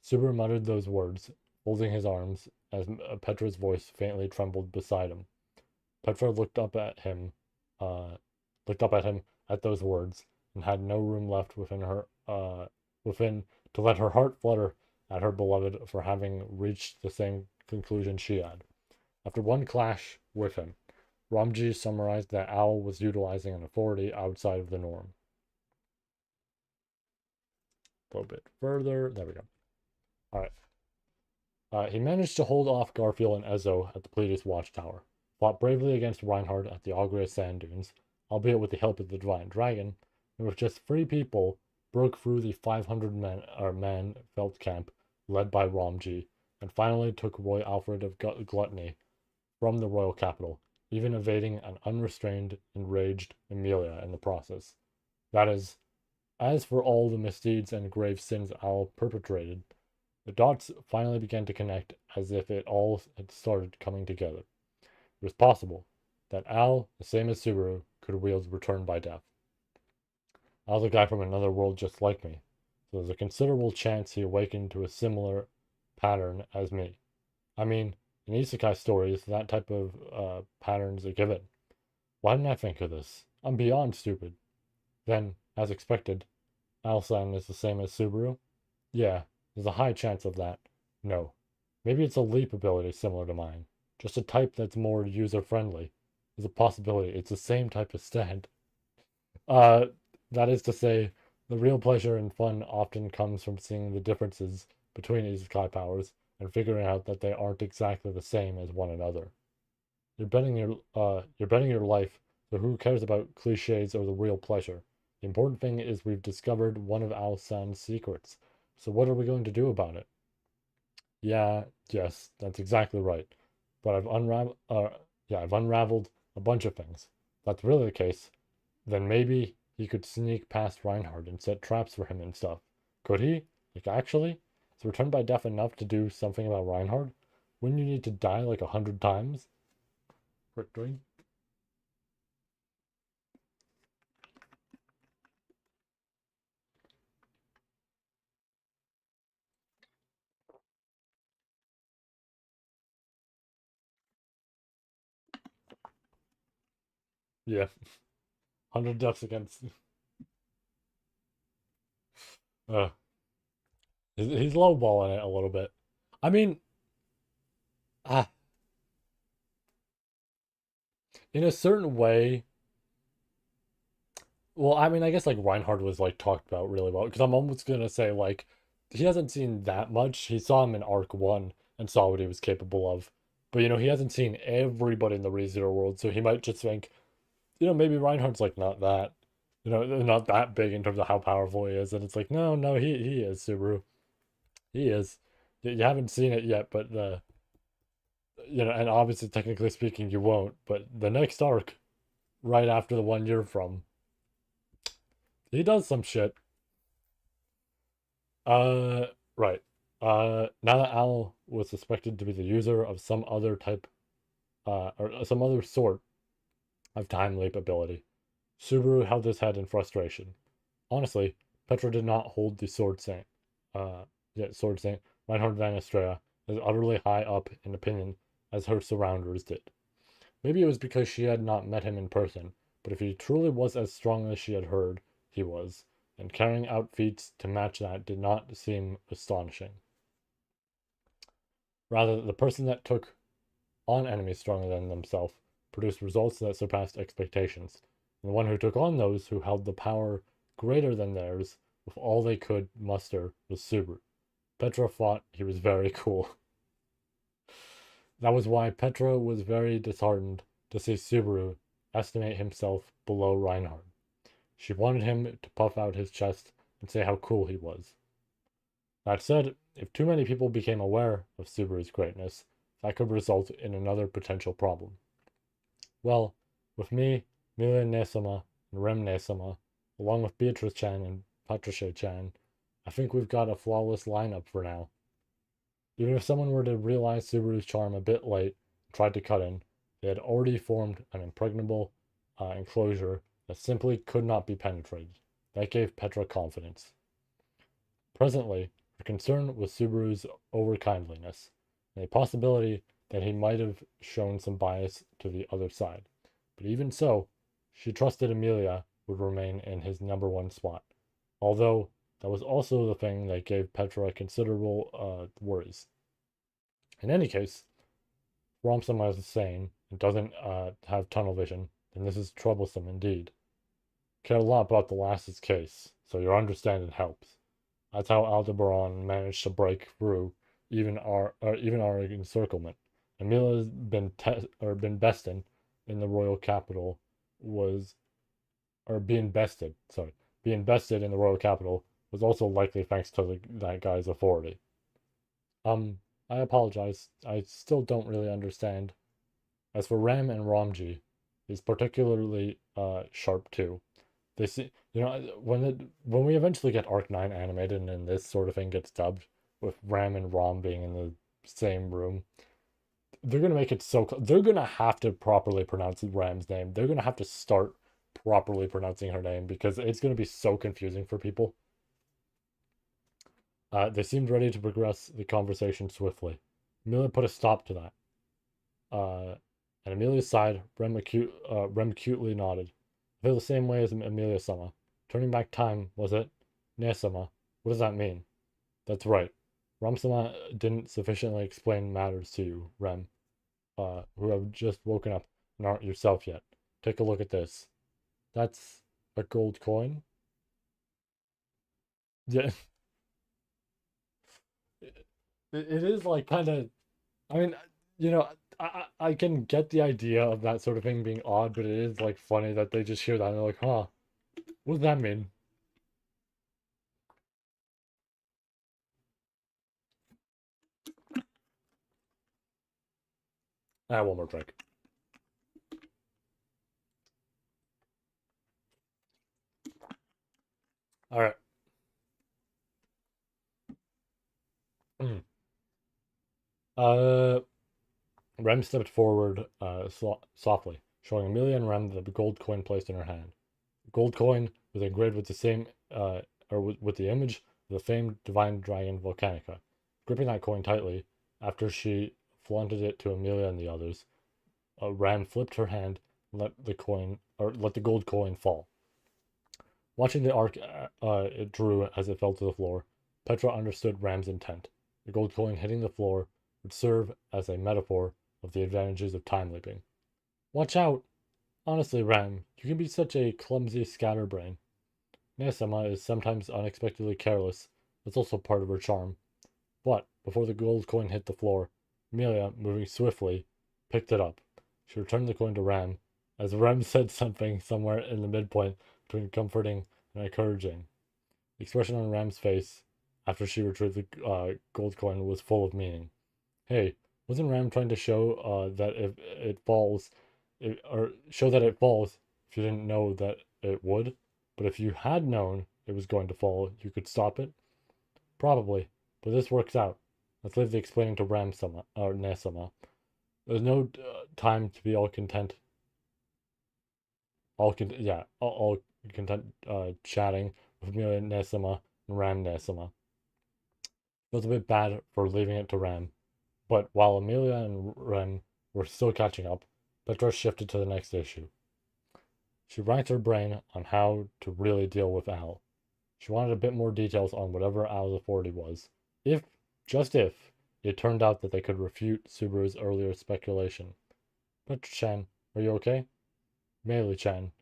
Subaru muttered those words, folding his arms, as Petra's voice faintly trembled beside him. Petra uh, looked up at him at those words, and had no room left within to let her heart flutter at her beloved for having reached the same conclusion she had. After one clash with him, Ramji summarized that Al was utilizing an authority outside of the norm. A little bit further. There we go. All right. He managed to hold off Garfield and Ezzo at the Pleiades Watchtower, fought bravely against Reinhardt at the Auguria Sand Dunes, albeit with the help of the Divine Dragon, and with just 3 people broke through the 500-man felt camp led by Romji, and finally took Roy Alfred of Gluttony from the royal capital, even evading an unrestrained, enraged Emilia in the process. That is, as for all the misdeeds and grave sins Al perpetrated, the dots finally began to connect as if it all had started coming together. It was possible that Al, the same as Subaru, could wield return by death. Al's a guy from another world just like me, so there's a considerable chance he awakened to a similar pattern as me. I mean, in isekai stories, that type of pattern's a given. Why didn't I think of this? I'm beyond stupid. Then, as expected, Al-san is the same as Subaru? Yeah, there's a high chance of that. No. Maybe it's a leap ability similar to mine. Just a type that's more user-friendly. There's a possibility it's the same type of stand. Uh, that is to say, the real pleasure and fun often comes from seeing the differences between these Kai powers and figuring out that they aren't exactly the same as one another. You're betting your life, so who cares about cliches or the real pleasure? The important thing is we've discovered one of Al-san's secrets. So what are we going to do about it? Yeah, yes, that's exactly right. But I've unraveled a bunch of things. If that's really the case, then maybe he could sneak past Reinhardt and set traps for him and stuff. Could he? Like actually? Is return by death enough to do something about Reinhardt? Wouldn't you need to die like 100 times? For doing? Yeah, 100 deaths against. Uh, he's lowballing it a little bit. I mean, ah, in a certain way, well, I mean, I guess like Reinhardt was like talked about really well because I'm almost gonna say like he hasn't seen that much. He saw him in Arc 1 and saw what he was capable of. But he hasn't seen everybody in the ReZero world, so he might just think, maybe Reinhardt's like not that, not that big in terms of how powerful he is. And it's like, no, he is Subaru. He is. You haven't seen it yet, but and obviously, technically speaking, you won't. But the next arc, right after the one you're from, he does some shit. Uh, right. Now that Al was suspected to be the user of some other type, or some other sort of time leap ability, Subaru held his head in frustration. Honestly, Petra did not hold the Sword Saint, uh, Sword Saint, Reinhard van Estrella, as utterly high up in opinion as her surrounders did. Maybe it was because she had not met him in person, but if he truly was as strong as she had heard he was, then carrying out feats to match that did not seem astonishing. Rather, the person that took on enemies stronger than themselves produced results that surpassed expectations. And the one who took on those who held the power greater than theirs with all they could muster was Subaru. Petra thought he was very cool. That was why Petra was very disheartened to see Subaru estimate himself below Reinhard. She wanted him to puff out his chest and say how cool he was. That said, if too many people became aware of Subaru's greatness, that could result in another potential problem. Well, with me, Mila Nesama, and Rem Nesama, along with Beatrice Chan and Patricia Chan, I think we've got a flawless lineup for now. Even if someone were to realize Subaru's charm a bit late and tried to cut in, they had already formed an impregnable enclosure that simply could not be penetrated. That gave Petra confidence. Presently, her concern was Subaru's overkindliness, and a possibility that he might have shown some bias to the other side. But even so, she trusted Amelia would remain in his number one spot, although that was also the thing that gave Petra considerable worries. In any case, Romsama is sane and doesn't have tunnel vision, then this is troublesome indeed. Care a lot about the last's case, so your understanding helps. That's how Aldebaran managed to break through even our encirclement. Emila's been bested in the royal capital was or being bested, sorry, being bested in the royal capital was also likely thanks to that guy's authority. Um, I apologize. I still don't really understand. As for Ram and Ramji, he's particularly sharp too. They see, when we eventually get Arc 9 animated and this sort of thing gets dubbed, with Ram and Rom being in the same room, they're gonna make it so they're gonna have to properly pronounce Ram's name. They're gonna have to start properly pronouncing her name because it's gonna be so confusing for people. They seemed ready to progress the conversation swiftly. Amelia put a stop to that. At Amelia's side, Rem cutely nodded. I feel the same way as Amelia-sama. Turning back time, was it? Ne-sama. What does that mean? That's right. Ram-sama didn't sufficiently explain matters to you, Rem, who have just woken up and aren't yourself yet. Take a look at this. That's a gold coin? Yeah. It is like kind of, I mean, you know, I can get the idea of that sort of thing being odd, but it is like funny that they just hear that and they're like, huh, what does that mean? I have one more drink. All right. Mm. Uh, Rem stepped forward softly, showing Amelia and Rem the gold coin placed in her hand. The gold coin was engraved with the same, with the image of the famed divine dragon Volcanica. Gripping that coin tightly, after she flaunted it to Amelia and the others, Ram flipped her hand and let the gold coin fall. Watching the arc it drew as it fell to the floor, Petra understood Ram's intent. The gold coin hitting the floor would serve as a metaphor of the advantages of time leaping. Watch out! Honestly, Ram, you can be such a clumsy scatterbrain. Nesama is sometimes unexpectedly careless. That's also part of her charm. But, before the gold coin hit the floor, Amelia, moving swiftly, picked it up. She returned the coin to Ram, as Ram said something somewhere in the midpoint between comforting and encouraging. The expression on Ram's face, after she retrieved the gold coin was full of meaning. Hey, wasn't Ram trying to show that if it falls, or show that it falls if you didn't know that it would? But if you had known it was going to fall, you could stop it? Probably, but this works out. Let's leave the explaining to Ram sama, or Nesama. There's no time to be all content. All content chatting with Amelia Nesama and Ram Nesama. Feels a bit bad for leaving it to Ram, but while Amelia and Ram were still catching up, Petra shifted to the next issue. She racked her brain on how to really deal with Al. She wanted a bit more details on whatever Al's authority was. If, just if, it turned out that they could refute Subaru's earlier speculation. Petra-chan, are you okay? Meili-chan.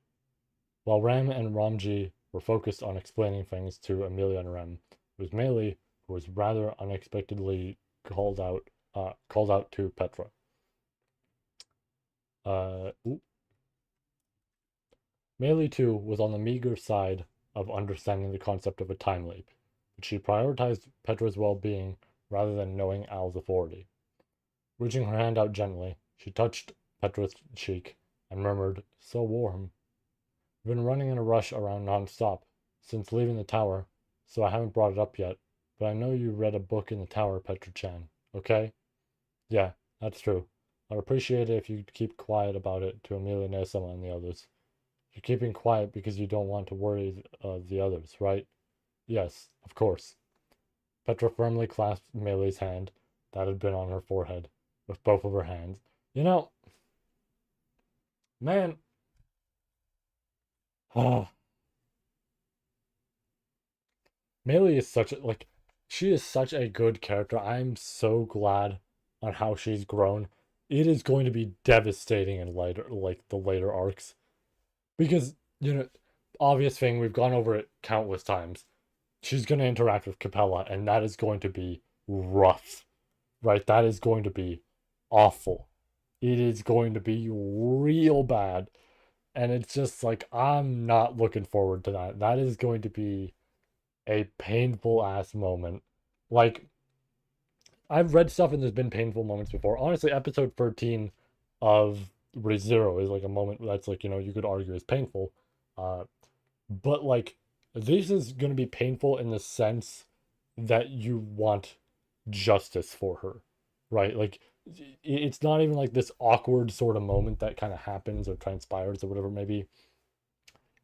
While Ram and Ramji were focused on explaining things to Amelia and Ram, it was Meili who was rather unexpectedly called out to Petra. Uh, Meili too was on the meager side of understanding the concept of a time leap, but she prioritized Petra's well-being rather than knowing Al's authority. Reaching her hand out gently, she touched Petra's cheek and murmured, "So warm. I've been running in a rush around non-stop since leaving the tower, so I haven't brought it up yet, but I know you read a book in the tower, Petra-chan, okay?" "Yeah, that's true. I'd appreciate it if you'd keep quiet about it to Amelia Nesama and the others. You're keeping quiet because you don't want to worry the others, right?" "Yes, of course." Petra firmly clasped Meili's hand that had been on her forehead with both of her hands. You know, man, oh, Meili is she is such a good character. I'm so glad on how she's grown. It is going to be devastating in the later arcs. Because, obvious thing, we've gone over it countless times. She's going to interact with Capella, and that is going to be rough, right? That is going to be awful. It is going to be real bad. And it's just like, I'm not looking forward to that. That is going to be a painful ass moment. Like, I've read stuff and there's been painful moments before. Honestly, episode 13 of ReZero is like a moment that's like, you could argue is painful. Uh, but like, this is going to be painful in the sense that you want justice for her, right? Like, it's not even like this awkward sort of moment that kind of happens or transpires or whatever maybe.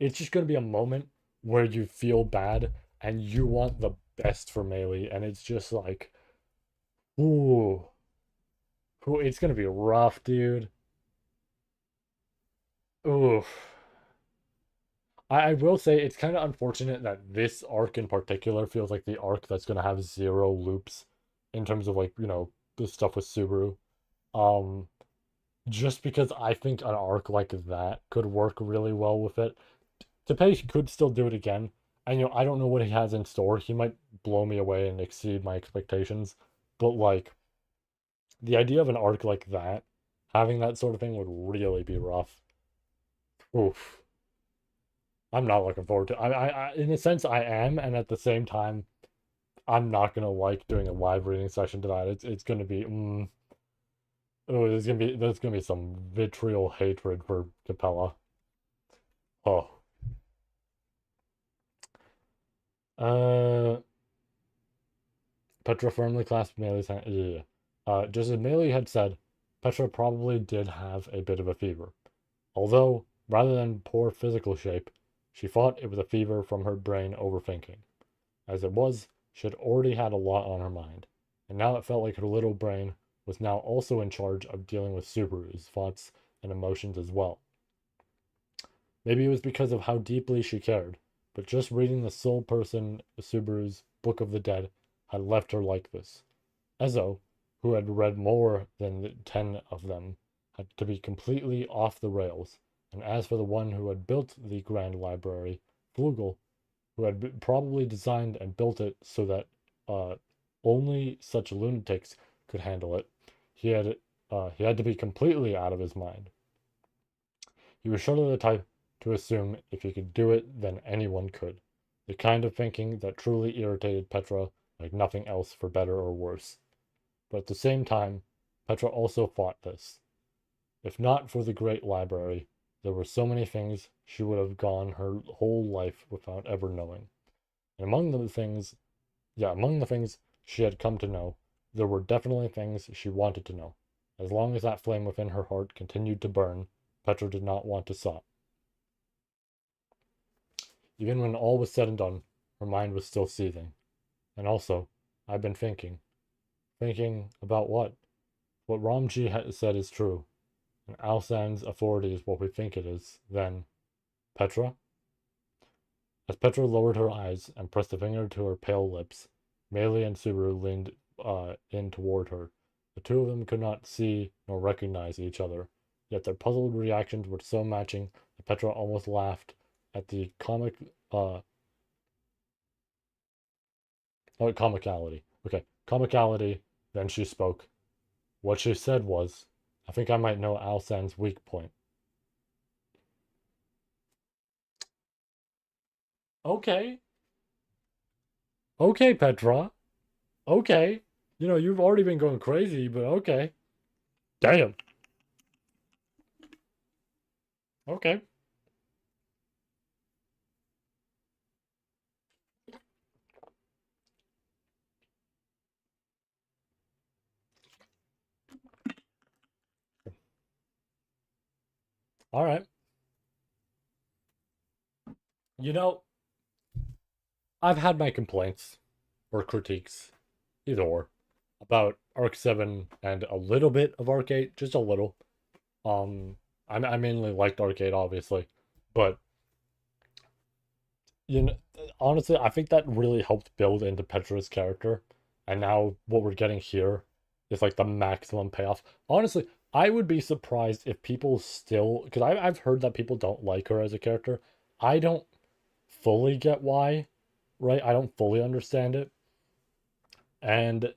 It's just going to be a moment where you feel bad and you want the best for Meili, and it's just like, ooh, it's going to be rough, dude. Ooh. I will say it's kind of unfortunate that this arc in particular feels like the arc that's going to have zero loops in terms of like, the stuff with Subaru. Um, just because I think an arc like that could work really well with it. Teppei could still do it again. And I don't know what he has in store. He might blow me away and exceed my expectations. But like the idea of an arc like that, having that sort of thing would really be rough. Oof. I'm not looking forward to. In a sense, I am, and at the same time, I'm not gonna like doing a live reading session to that. It's gonna be. Oh, there's gonna be some vitriol hatred for Capella. Oh. Uh, Petra firmly clasped Meili's hand. Yeah. Just as Meili had said, Petra probably did have a bit of a fever. Although, rather than poor physical shape, she thought it was a fever from her brain overthinking. As it was, she had already had a lot on her mind, and now it felt like her little brain was now also in charge of dealing with Subaru's thoughts and emotions as well. Maybe it was because of how deeply she cared, but just reading the sole person Subaru's Book of the Dead had left her like this. Ezo, who had read more than 10 of them, had to be completely off the rails, and as for the one who had built the Grand Library, Flugel, who had probably designed and built it so that only such lunatics could handle it, he had to be completely out of his mind. He was surely the type to assume if he could do it, then anyone could. The kind of thinking that truly irritated Petra like nothing else for better or worse. But at the same time, Petra also fought this. If not for the Great Library, there were so many things she would have gone her whole life without ever knowing. And among the things she had come to know, there were definitely things she wanted to know. As long as that flame within her heart continued to burn, Petra did not want to stop. Even when all was said and done, her mind was still seething. And also, I've been thinking. Thinking about what? What Ramji had said is true, and Alsan's authority is what we think it is, then Petra? As Petra lowered her eyes and pressed a finger to her pale lips, Meili and Subaru leaned in toward her. The two of them could not see nor recognize each other, yet their puzzled reactions were so matching that Petra almost laughed at the comicality. Okay, comicality. Then she spoke. What she said was, I think I might know Alsan's weak point. Okay. Okay, Petra. Okay. You've already been going crazy, but okay. Damn. Okay. All right. You know, I've had my complaints or critiques, either or, about Arc 7 and a little bit of Arc 8, just a little. Um, I mainly liked Arc 8, obviously, but you know, honestly, I think that really helped build into Petra's character, and now what we're getting here is like the maximum payoff. Honestly, I would be surprised if people still, because I've heard that people don't like her as a character. I don't fully get why, right? I don't fully understand it, and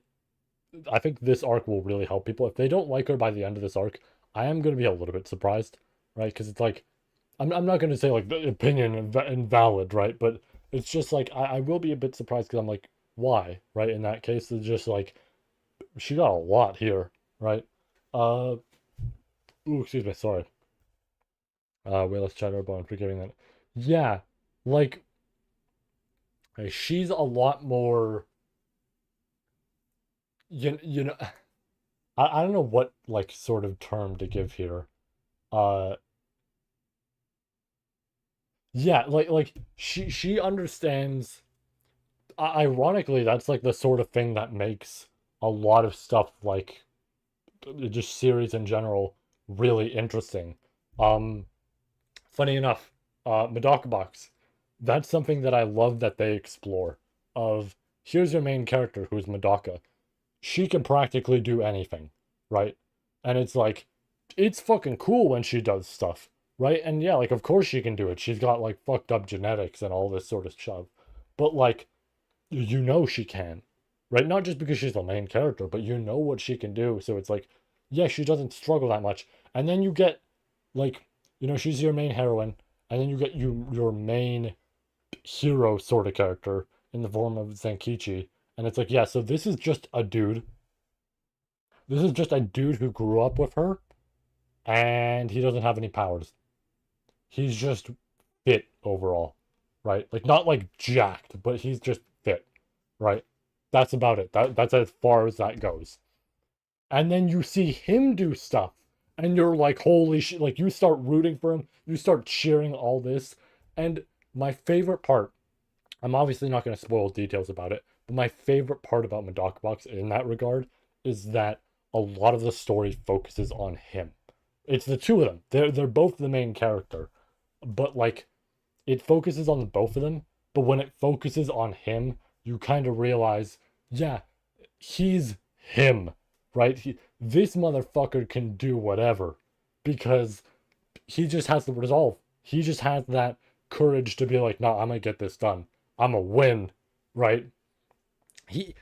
I think this arc will really help people. If they don't like her by the end of this arc, I am going to be a little bit surprised, right? Because it's like, I'm not going to say like the opinion invalid, right? But it's just like, I will be a bit surprised because I'm like, why, right? In that case, it's just like, she got a lot here, right? Uh, ooh, excuse me, sorry. Wait, let's chat about forgiving that. Yeah, like, she's a lot more, you know, I don't know what like sort of term to give here. Uh, yeah, like she understands. Ironically, that's like the sort of thing that makes a lot of stuff like just series in general really interesting. Um, Funny enough, Madoka Box, that's something that I love that they explore. Of here's your main character who's Madoka. She can practically do anything, right? And it's like, it's fucking cool when she does stuff, right? And yeah, like, of course she can do it. She's got like fucked up genetics and all this sort of stuff. But like, she can, right? Not just because she's the main character, but what she can do. So it's like, yeah, she doesn't struggle that much. And then you get like, she's your main heroine, and then you get your main hero sort of character in the form of Zenkichi. And it's like, yeah, so this is just a dude. This is just a dude who grew up with her, and he doesn't have any powers. He's just fit overall, right? Like not like jacked, but he's just fit, right? That's about it. That's as far as that goes. And then you see him do stuff, and you're like, holy shit! Like you start rooting for him, you start cheering all this. And my favorite part, I'm obviously not going to spoil details about it, but my favorite part about Madoka Box in that regard is that a lot of the story focuses on him. It's the two of them. They're both the main character, but like it focuses on both of them. But when it focuses on him, you kind of realize, yeah, he's him, right? This motherfucker can do whatever because he just has the resolve. He just has that courage to be like, nah, I'm gonna get this done. I'm gonna win, right? He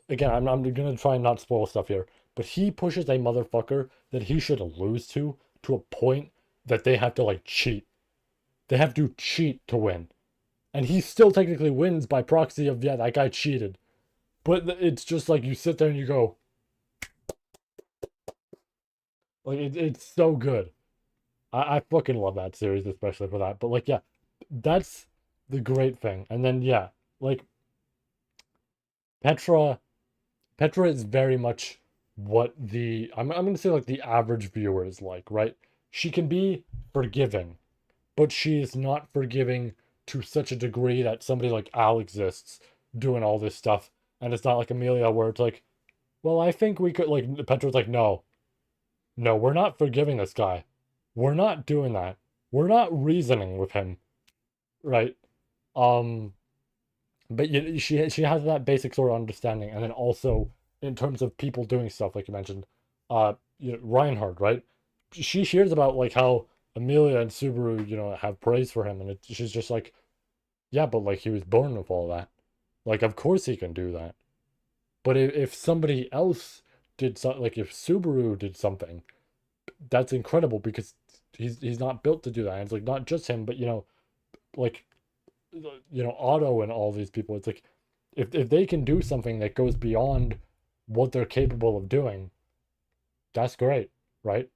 again, I'm gonna try and not spoil stuff here, but he pushes a motherfucker that he should lose to a point that they have to like cheat. They have to cheat to win. and he still technically wins by proxy of, yeah, that guy cheated. But it's just like you sit there and you go, like, it's so good. I fucking love that series, especially for that. But like, yeah, that's the great thing. And then yeah, like Petra, Petra is very much what I'm gonna say like the average viewer is like, right? She can be forgiving, but she is not forgiving to such a degree that somebody like Al exists doing all this stuff, and it's not like Amelia where it's like, well, I think we could like Petra's like, no, no, we're not forgiving this guy. We're not doing that. We're not reasoning with him, right? Um, but she has that basic sort of understanding, and then also in terms of people doing stuff like you mentioned, Reinhardt, right? She hears about like how Amelia and Subaru, have praise for him, and she's just like, yeah, but like he was born with all that. Like, of course he can do that. But if somebody else did something, like if Subaru did something, that's incredible because he's not built to do that. And it's like not just him, but like Otto and all these people. It's like if they can do something that goes beyond what they're capable of doing, that's great, right?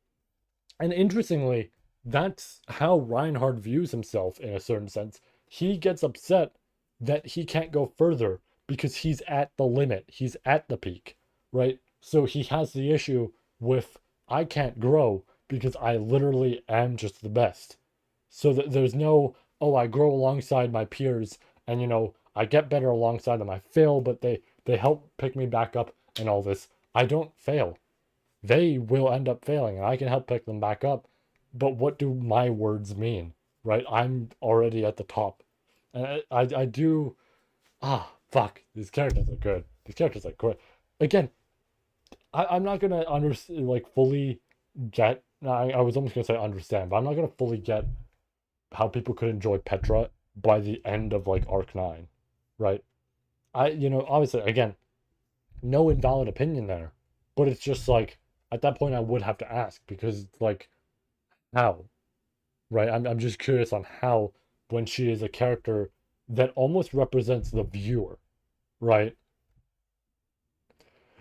And interestingly, that's how Reinhard views himself in a certain sense. He gets upset that he can't go further because he's at the limit, he's at the peak, right? So he has the issue with I can't grow because I literally am just the best. So that there's no, oh, I grow alongside my peers and I get better alongside them. I fail, but they help pick me back up and all this. I don't fail. They will end up failing and I can help pick them back up. But what do my words mean? Right? I'm already at the top. And I do fuck. These characters are good. These characters are good. Again, I'm not gonna like fully get I was almost gonna say understand, but I'm not gonna fully get how people could enjoy Petra by the end of like arc 9, right? Obviously again, no invalid opinion there, but it's just like at that point I would have to ask because it's like how, right? I'm just curious on how when she is a character that almost represents the viewer, right?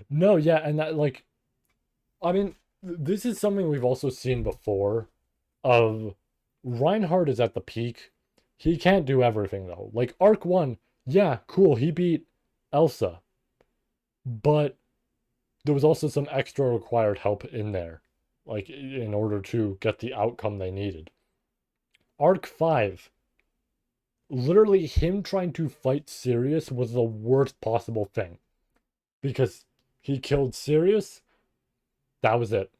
No, yeah, and that like I mean this is something we've also seen before of Reinhardt is at the peak. He can't do everything though. Like arc 1, yeah, cool, he beat Elsa, but there was also some extra required help in there, like in order to get the outcome they needed. Arc 5, literally him trying to fight Sirius was the worst possible thing because he killed Sirius, that was it.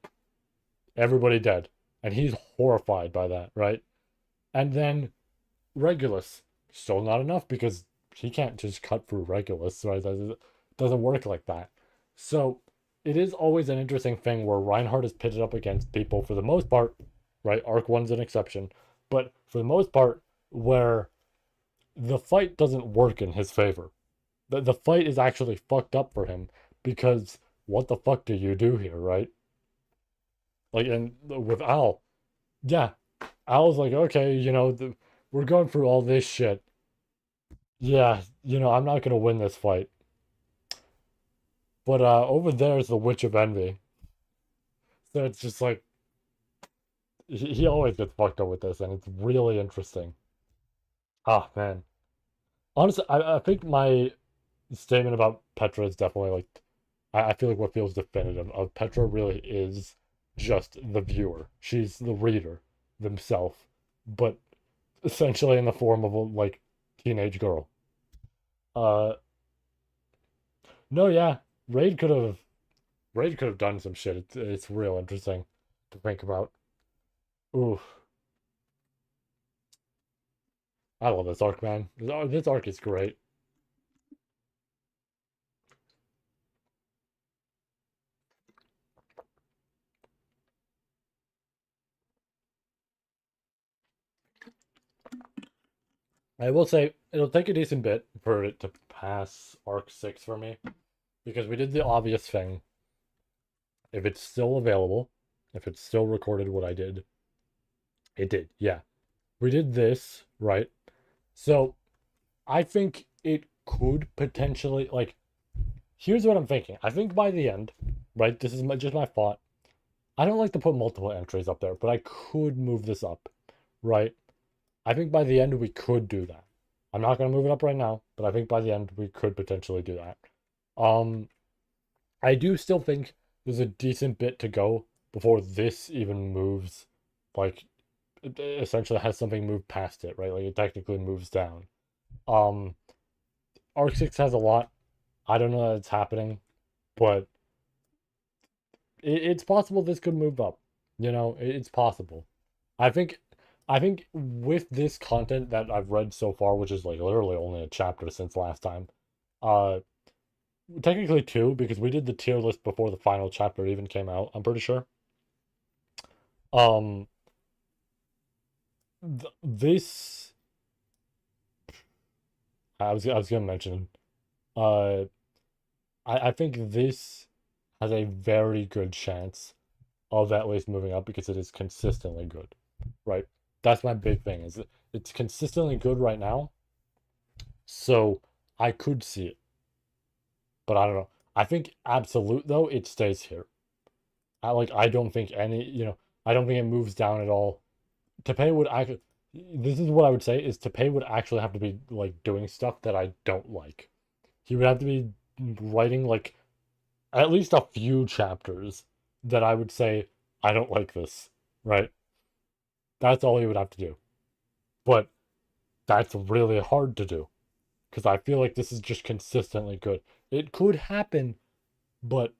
Everybody dead. And he's horrified by that, right? And then Regulus, still not enough because he can't just cut through Regulus, right? That doesn't work like that. So it is always an interesting thing where Reinhardt is pitted up against people for the most part, right? Arc 1's an exception, but for the most part, where the fight doesn't work in his favor. The fight is actually fucked up for him because what the fuck do you do here, right? Like, and with Al, yeah, Al's like, okay, we're going through all this shit. Yeah, I'm not gonna win this fight. But over there is the Witch of Envy. So it's just like he always gets fucked up with this, and it's really interesting. Ah, man. Honestly, I think my statement about Petra is definitely like I feel like what feels definitive of Petra really is just the viewer. She's the reader themselves, but essentially in the form of a like teenage girl. Uh no, yeah. Raid could have Raid could have done some shit. It's real interesting to think about. Oof. I love this arc, man. This arc is great. I will say it'll take a decent bit for it to pass arc 6 for me because we did the obvious thing. If it's still available, if it's still recorded what I did, it did. Yeah. We did this, right? So I think it could potentially, like, here's what I'm thinking. I think by the end, right, this is just my thought. I don't like to put multiple entries up there, but I could move this up, right? I think by the end we could do that. I'm not going to move it up right now, but I think by the end we could potentially do that. Um, I do still think there's a decent bit to go before this even moves, like, it essentially has something move past it, right? Like it technically moves down. Um, Arc 6 has a lot. I don't know that it's happening, but it's possible this could move up. It's possible. I think I think with this content that I've read so far, which is like literally only a chapter since last time, uh technically two, because we did the tier list before the final chapter even came out, I'm pretty sure. Um this I was gonna mention, uh I think this has a very good chance of at least moving up because it is consistently good, right? That's my big thing, is it's consistently good right now. So I could see it, but I don't know. I think absolute though, it stays here. I don't think I don't think it moves down at all. Tepe would actually, this is what I would say, is Tepe would actually have to be like doing stuff that I don't like. He would have to be writing like at least a few chapters that I would say I don't like this, right? That's all he would have to do. But that's really hard to do because I feel like this is just consistently good. It could happen, but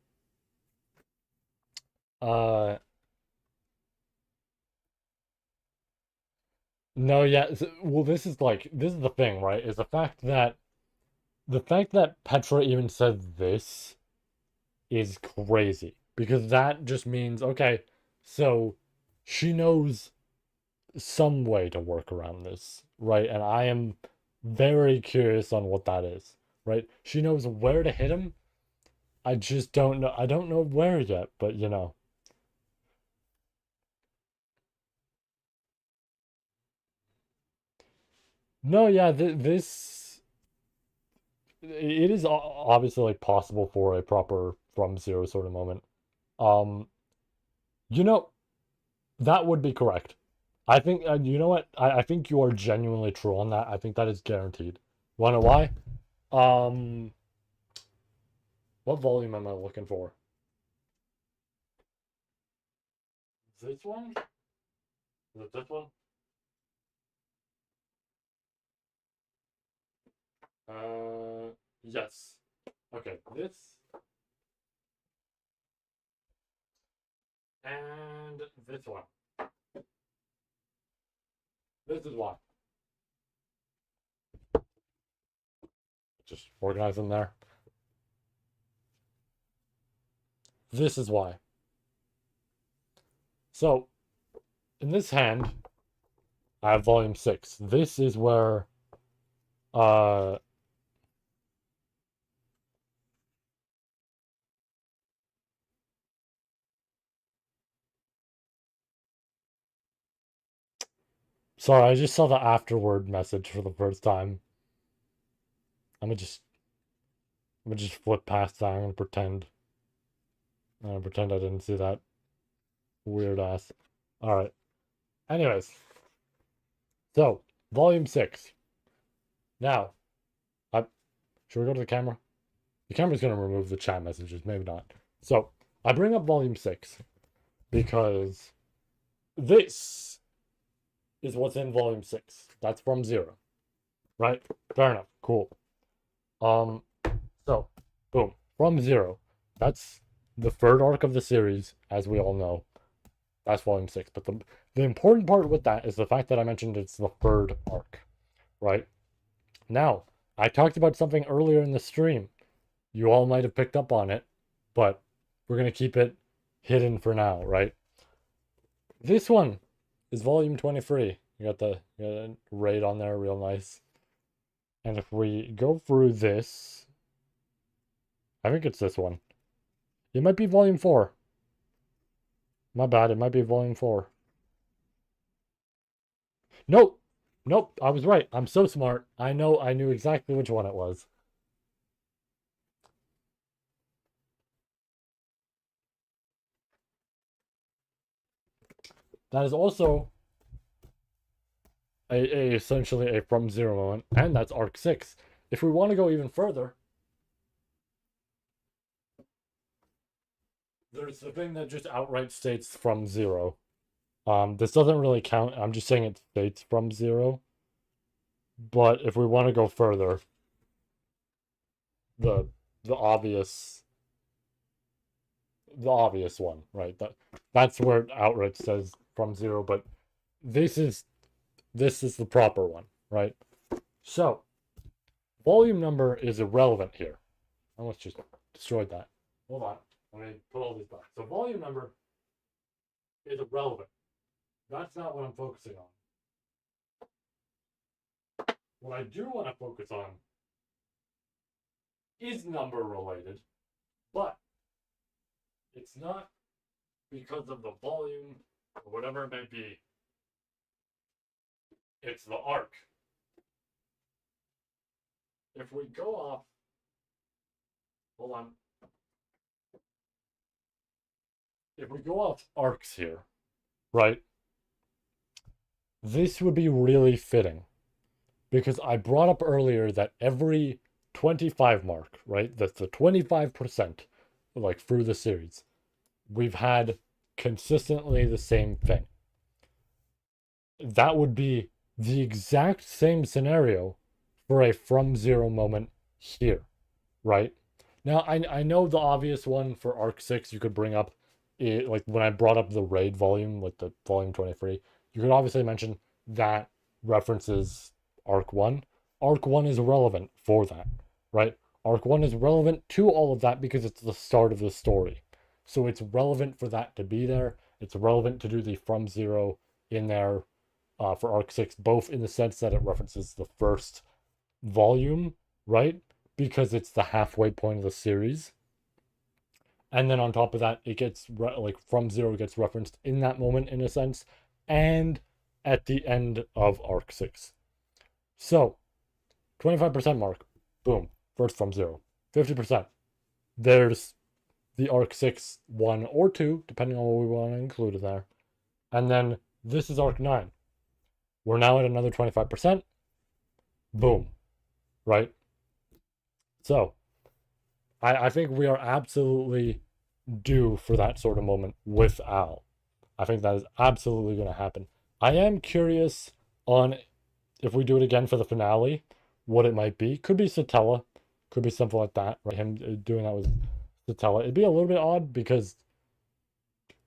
uh no, yeah. Well, this is the thing, right? Is the fact that Petra even said this is crazy because that just means okay, so she knows some way to work around this, right? And I am very curious on what that is, right? She knows where to hit him. I just don't know. I don't know where yet, but No, yeah, this it is obviously like possible for a proper from zero sort of moment. Um, you know, that would be correct. I think, you know what? I think you are genuinely true on that. I think that is guaranteed. Wanna know why? Um, what volume am I looking for? This one? Is it this one? Yes. Okay, this and this one. This is why. Just organize them there. This is why. So, in this hand, I have volume 6. This is where uh sorry, I just saw the afterward message for the first time. I'm gonna just I'm gonna just flip past that. I'm gonna pretend I didn't see that. Weird ass. Alright. Anyways, so volume 6. Now, I should we go to the camera? The camera's gonna remove the chat messages, maybe not. So I bring up volume 6 because this is what's in volume 6. That's from zero. Right? Fair enough. Cool. Um, so, boom, from zero. That's the third arc of the series, as we all know. That's volume 6. But the important part with that is the fact that I mentioned it's the third arc, right? Now, I talked about something earlier in the stream. You all might have picked up on it, but we're going to keep it hidden for now, right? This one is volume 23. You got the raid on there, real nice. And if we go through this, I think it's this one. It might be volume 4. My bad, it might be volume 4. Nope! Nope, I was right. I'm so smart. I knew exactly which one it was. That is also essentially a from zero moment, and that's arc 6. If we want to go even further, there's the thing that just outright states from zero. This doesn't really count. I'm just saying it states from zero. But if we want to go further, the the obvious the obvious one, right? That's where it outright says from zero, but this is this is the proper one, right? So volume number is irrelevant here. I almost just destroyed that. Hold on. Let me put all these back. So volume number is irrelevant. That's not what I'm focusing on. What I do want to focus on is number related, but it's not because of the volume or whatever it may be. It's the arc. If we go off, hold on. If we go off arcs here, right, this would be really fitting because I brought up earlier that every 25 mark, right, that's the 25%, like through the series, we've had consistently the same thing. That would be the exact same scenario for a from zero moment here, right? Now, I know the obvious one for Arc 6 you could bring up, like when I brought up the raid volume, like the volume 23, you could obviously mention that references Arc 1. Arc 1 is relevant for that, right? Arc 1 is relevant to all of that because it's the start of the story. So it's relevant for that to be there. It's relevant to do the from zero in there for Arc 6, both in the sense that it references the first volume, right? Because it's the halfway point of the series. And then on top of that, it gets like from zero gets referenced in that moment in a sense, and at the end of arc 6. So 25% mark, boom, first from zero. 50%. There's the arc 6 1 or 2, depending on what we want to include in there. And then this is arc 9. We're now at another 25%. Boom. Right? So I think we are absolutely due for that sort of moment with Al. I think that is absolutely going to happen. I am curious on if we do it again for the finale, what it might be. Could be Satella, could be something like that. Right? Him doing that with Satella. It'd be a little bit odd because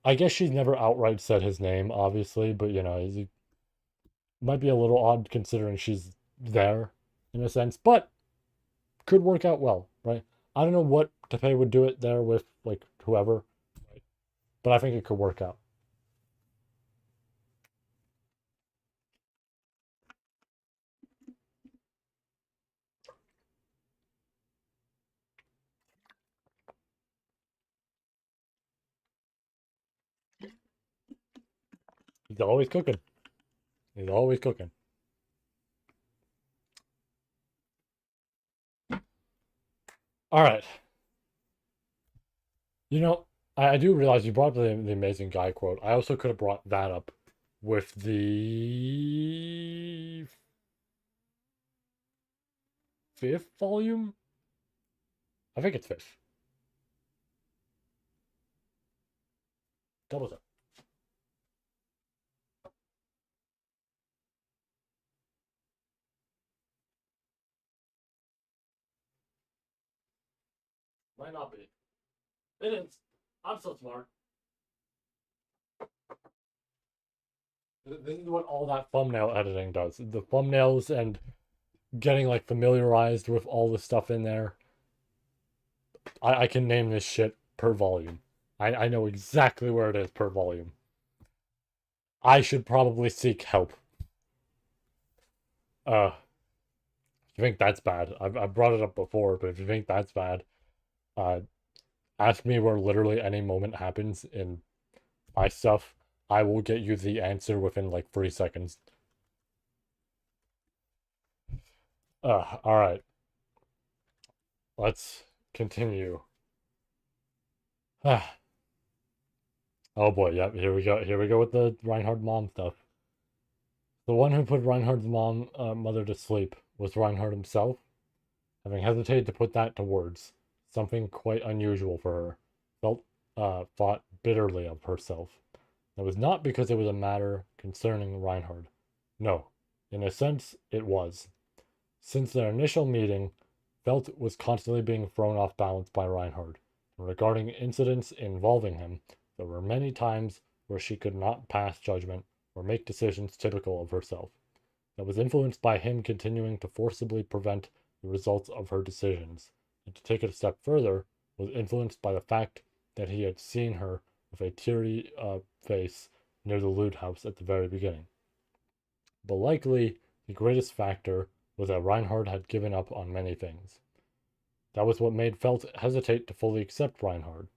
I guess she's never outright said his name, obviously, but you know, it might be a little odd considering she's there in a sense, but could work out well, right? I don't know what Tepe would do it there with like whoever, right? But I think it could work out. He's always cooking. He's always cooking. All right. You know, I do realize you brought up the amazing guy quote. I also could have brought that up with the fifth volume. I think it's fifth. Double check. Might not be. It is. I'm so smart. This is what all that thumbnail editing does. The thumbnails and getting like familiarized with all the stuff in there. I can name this shit per volume. I know exactly where it is per volume. I should probably seek help. If you think that's bad, I've brought it up before, but if you think that's bad, uh, ask me where literally any moment happens in my stuff. I will get you the answer within like 3 seconds. All right. Let's continue. Ah, oh boy, yep, here we go. Here we go with the Reinhard mom stuff. The one who put Reinhard's mother to sleep was Reinhard himself, having hesitated to put that to words, something quite unusual for her, thought bitterly of herself. It was not because it was a matter concerning Reinhard. No, in a sense, it was. Since their initial meeting, Felt was constantly being thrown off balance by Reinhard. And regarding incidents involving him, there were many times where she could not pass judgment or make decisions typical of herself. That was influenced by him continuing to forcibly prevent the results of her decisions, and to take it a step further, was influenced by the fact that he had seen her with a teary face near the loot house at the very beginning. But likely, the greatest factor was that Reinhard had given up on many things. That was what made Felt hesitate to fully accept Reinhard.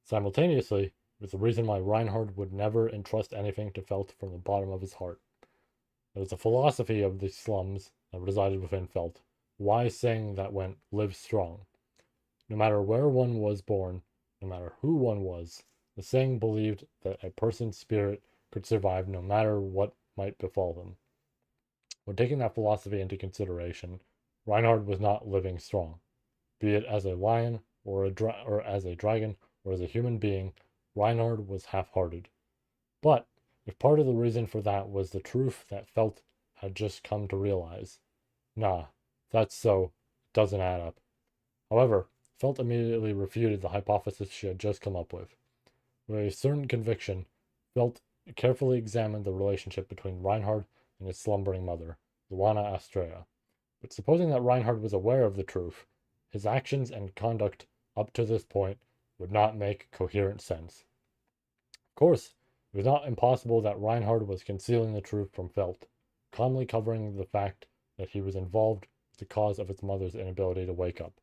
Simultaneously, it was the reason why Reinhard would never entrust anything to Felt from the bottom of his heart. It was a philosophy of the slums that resided within Felt. Wise saying that went, live strong. No matter where one was born, no matter who one was, the saying believed that a person's spirit could survive no matter what might befall them. When taking that philosophy into consideration, Reinhard was not living strong. Be it as a lion or as a dragon or as a human being, Reinhard was half-hearted. But if part of the reason for that was the truth that Felt had just come to realize, nah, that's so, it doesn't add up. However, Felt immediately refuted the hypothesis she had just come up with. With a certain conviction, Felt carefully examined the relationship between Reinhard and his slumbering mother, Luana Astrea. But supposing that Reinhard was aware of the truth, his actions and conduct up to this point would not make coherent sense. Of course, it was not impossible that Reinhard was concealing the truth from Felt, calmly covering the fact that he was involved with the cause of his mother's inability to wake up.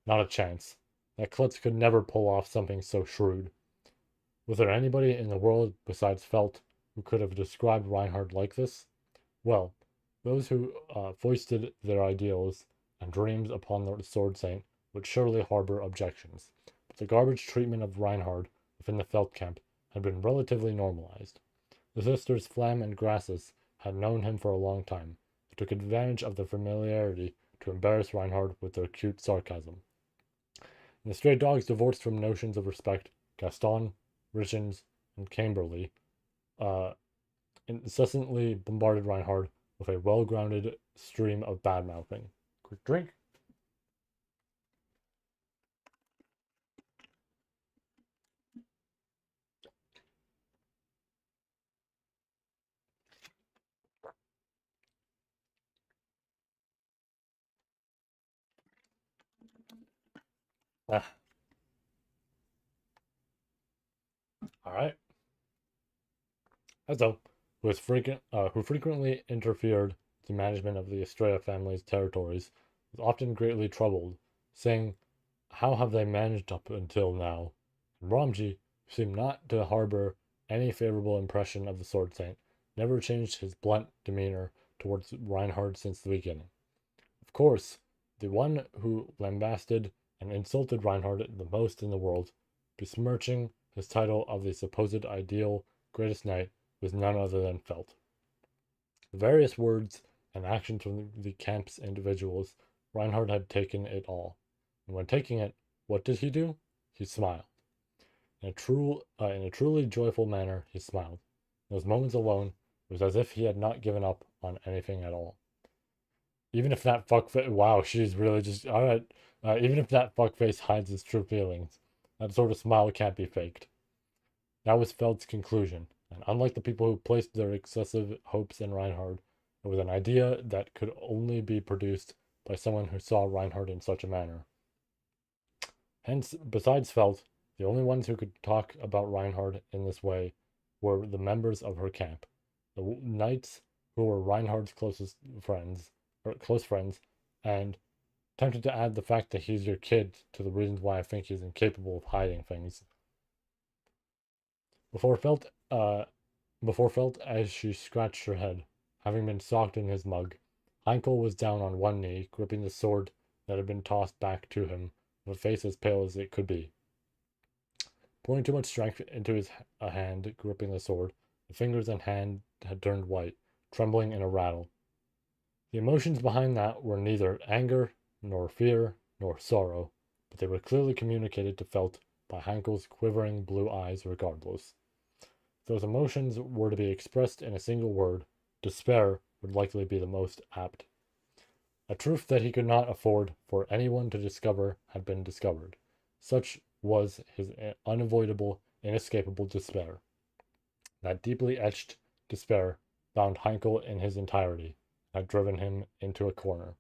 Not a chance. That klutz could never pull off something so shrewd. Was there anybody in the world besides Felt who could have described Reinhard like this? Well, those who foisted their ideals and dreams upon the Sword Saint would surely harbor objections, but the garbage treatment of Reinhard within the Felt camp had been relatively normalized. The sisters Flam and Grassus had known him for a long time. They took advantage of the familiarity to embarrass Reinhard with their cute sarcasm. And the stray dogs divorced from notions of respect, Gaston, Richens, and Camberley, uh, incessantly bombarded Reinhard with a well-grounded stream of bad-mouthing. Quick drink. Ah, all right. Ezo, who frequently interfered with the management of the Estrella family's territories, was often greatly troubled, saying, "How have they managed up until now?" And Ramji, who seemed not to harbor any favorable impression of the Sword Saint, never changed his blunt demeanor towards Reinhard since the beginning. Of course, the one who lambasted and insulted Reinhard the most in the world, besmirching his title of the supposed ideal greatest knight, was none other than Felt. The various words and actions from the camp's individuals, Reinhard had taken it all. And when taking it, what did he do? He smiled. In a truly joyful manner, he smiled. In those moments alone, it was as if he had not given up on anything at all. Even if that fuckface, wow, she's really just, alright. Even if that fuckface hides his true feelings, that sort of smile can't be faked. That was Feld's conclusion, and unlike the people who placed their excessive hopes in Reinhard, it was an idea that could only be produced by someone who saw Reinhard in such a manner. Hence, besides Feld, the only ones who could talk about Reinhard in this way were the members of her camp, the knights who were Reinhard's close friends, and tempted to add the fact that he's your kid to the reasons why I think he's incapable of hiding things. Before Felt, as she scratched her head, having been socked in his mug. Heinkel was down on one knee, gripping the sword that had been tossed back to him, with a face as pale as it could be. Pouring too much strength into his hand, gripping the sword, the fingers and hand had turned white, trembling in a rattle. The emotions behind that were neither anger, nor fear, nor sorrow, but they were clearly communicated to Felt by Hankel's quivering blue eyes regardless. If those emotions were to be expressed in a single word, despair would likely be the most apt. A truth that he could not afford for anyone to discover had been discovered. Such was his unavoidable, inescapable despair. That deeply etched despair bound Heinkel in his entirety, had driven him into a corner.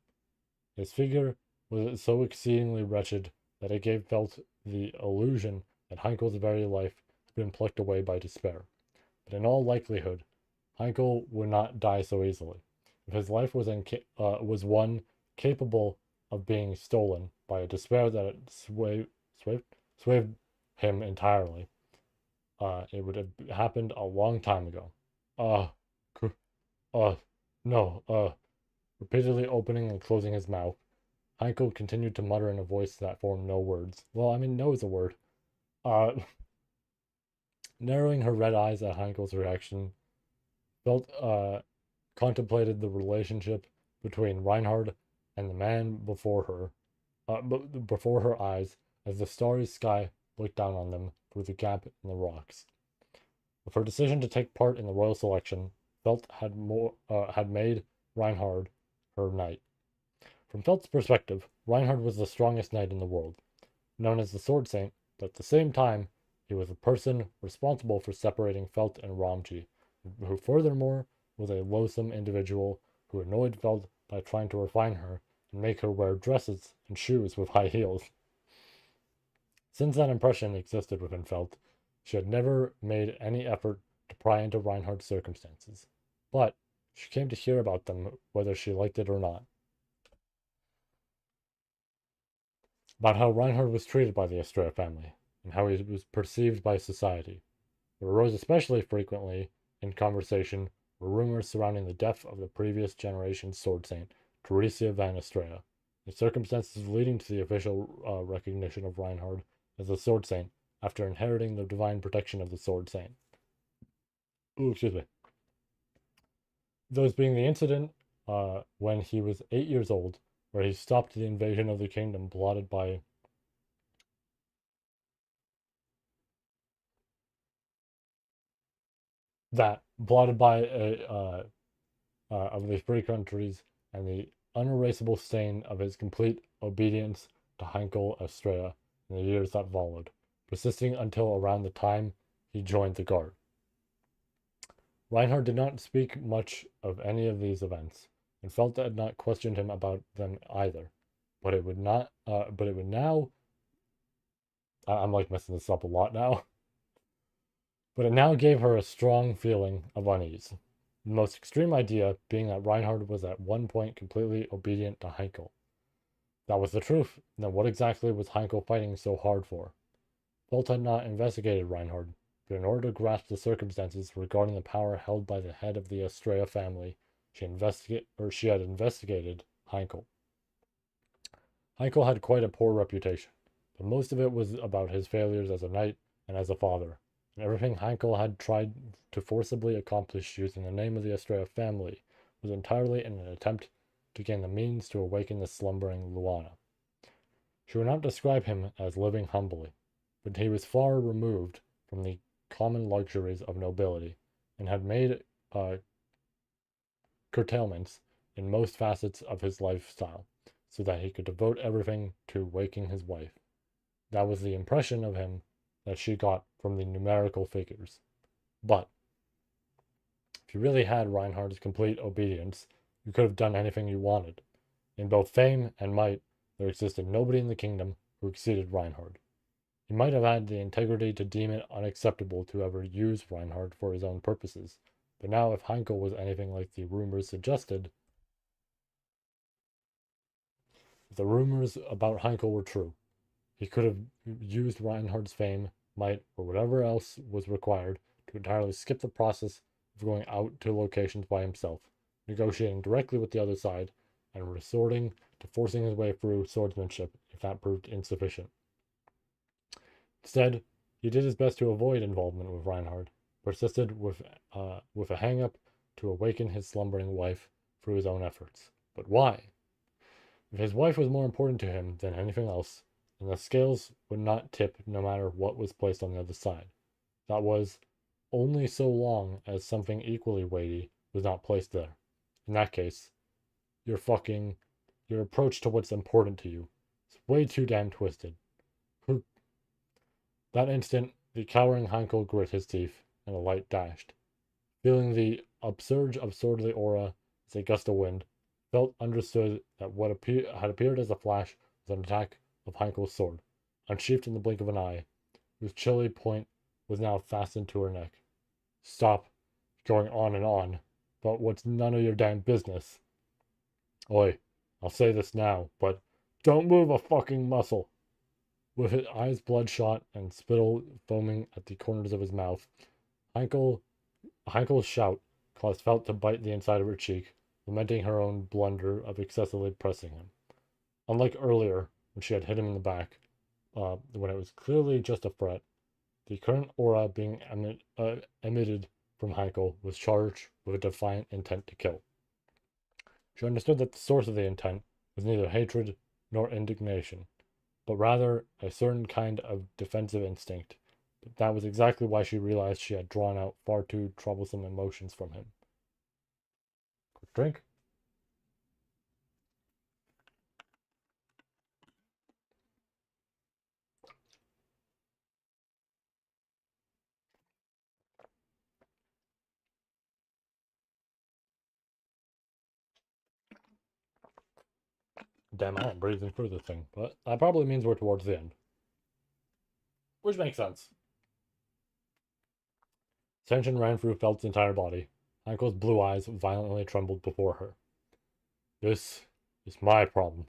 His figure was so exceedingly wretched that it gave Felt the illusion that Heinkel's very life had been plucked away by despair. But in all likelihood, Heinkel would not die so easily. If his life was one capable of being stolen by a despair that had swayed him entirely, it would have happened a long time ago. Uh, uh, no, repeatedly opening and closing his mouth, Heinkel continued to mutter in a voice that formed no words. Well, I mean, no is a word. Uh, narrowing her red eyes at Heinkel's reaction, Felt contemplated the relationship between Reinhard and the man before her eyes, as the starry sky looked down on them through the gap in the rocks. With her decision to take part in the royal selection, Felt had made Reinhard her knight. From Felt's perspective, Reinhard was the strongest knight in the world, known as the Sword Saint, but at the same time, he was the person responsible for separating Felt and Ramji, who furthermore was a loathsome individual who annoyed Felt by trying to refine her and make her wear dresses and shoes with high heels. Since that impression existed within Felt, she had never made any effort to pry into Reinhard's circumstances, but she came to hear about them whether she liked it or not. About how Reinhard was treated by the Estrella family, and how he was perceived by society. What arose especially frequently in conversation were rumors surrounding the death of the previous generation's sword saint, Teresia van Estrella, the circumstances leading to the official recognition of Reinhard as the sword saint after inheriting the divine protection of the sword saint. Ooh, excuse me. Those being the incident when he was 8 years old, where he stopped the invasion of the kingdom plotted by of the free countries, and the unerasable stain of his complete obedience to Heinkel Estrella in the years that followed, persisting until around the time he joined the Guard. Reinhard did not speak much of any of these events, and Felt had not questioned him about them either. But it would not. But it would now. I'm like messing this up a lot now. But it now gave her a strong feeling of unease. The most extreme idea being that Reinhard was at one point completely obedient to Heinkel. That was the truth. Then what exactly was Heinkel fighting so hard for? Felt had not investigated Reinhard, but in order to grasp the circumstances regarding the power held by the head of the Estrella family, she had investigated Heinkel. Heinkel had quite a poor reputation, but most of it was about his failures as a knight and as a father, and everything Heinkel had tried to forcibly accomplish using the name of the Estrella family was entirely in an attempt to gain the means to awaken the slumbering Luana. She would not describe him as living humbly, but he was far removed from the common luxuries of nobility, and had made curtailments in most facets of his lifestyle, so that he could devote everything to waking his wife. That was the impression of him that she got from the numerical figures. But if you really had Reinhard's complete obedience, you could have done anything you wanted. In both fame and might, there existed nobody in the kingdom who exceeded Reinhard. He might have had the integrity to deem it unacceptable to ever use Reinhard for his own purposes, but now if Heinkel was anything like the rumors suggested, if the rumors about Heinkel were true, he could have used Reinhard's fame, might, or whatever else was required to entirely skip the process of going out to locations by himself, negotiating directly with the other side, and resorting to forcing his way through swordsmanship if that proved insufficient. Instead, he did his best to avoid involvement with Reinhard, persisted with a hang-up to awaken his slumbering wife through his own efforts. But why? If his wife was more important to him than anything else, then the scales would not tip no matter what was placed on the other side. That was, only so long as something equally weighty was not placed there. In that case, your approach to what's important to you is way too damn twisted. That instant, the cowering Heinkel grit his teeth, and a light dashed. Feeling the upsurge of swordly aura as a gust of wind, Felt understood that what had appeared as a flash was an attack of Heinkel's sword, unsheathed in the blink of an eye, whose chilly point was now fastened to her neck. Stop going on and on, but what's none of your damn business. Oi, I'll say this now, but don't move a fucking muscle. With his eyes bloodshot and spittle foaming at the corners of his mouth, Heinkel's shout caused Felt to bite the inside of her cheek, lamenting her own blunder of excessively pressing him. Unlike earlier, when she had hit him in the back, when it was clearly just a threat, the current aura being emitted from Heinkel was charged with a defiant intent to kill. She understood that the source of the intent was neither hatred nor indignation, but rather a certain kind of defensive instinct. But that was exactly why she realized she had drawn out far too troublesome emotions from him. Quick drink. Damn, I am breathing through this thing, but that probably means we're towards the end. Which makes sense. Tension ran through Felt's entire body. Heinkel's blue eyes violently trembled before her. This is my problem.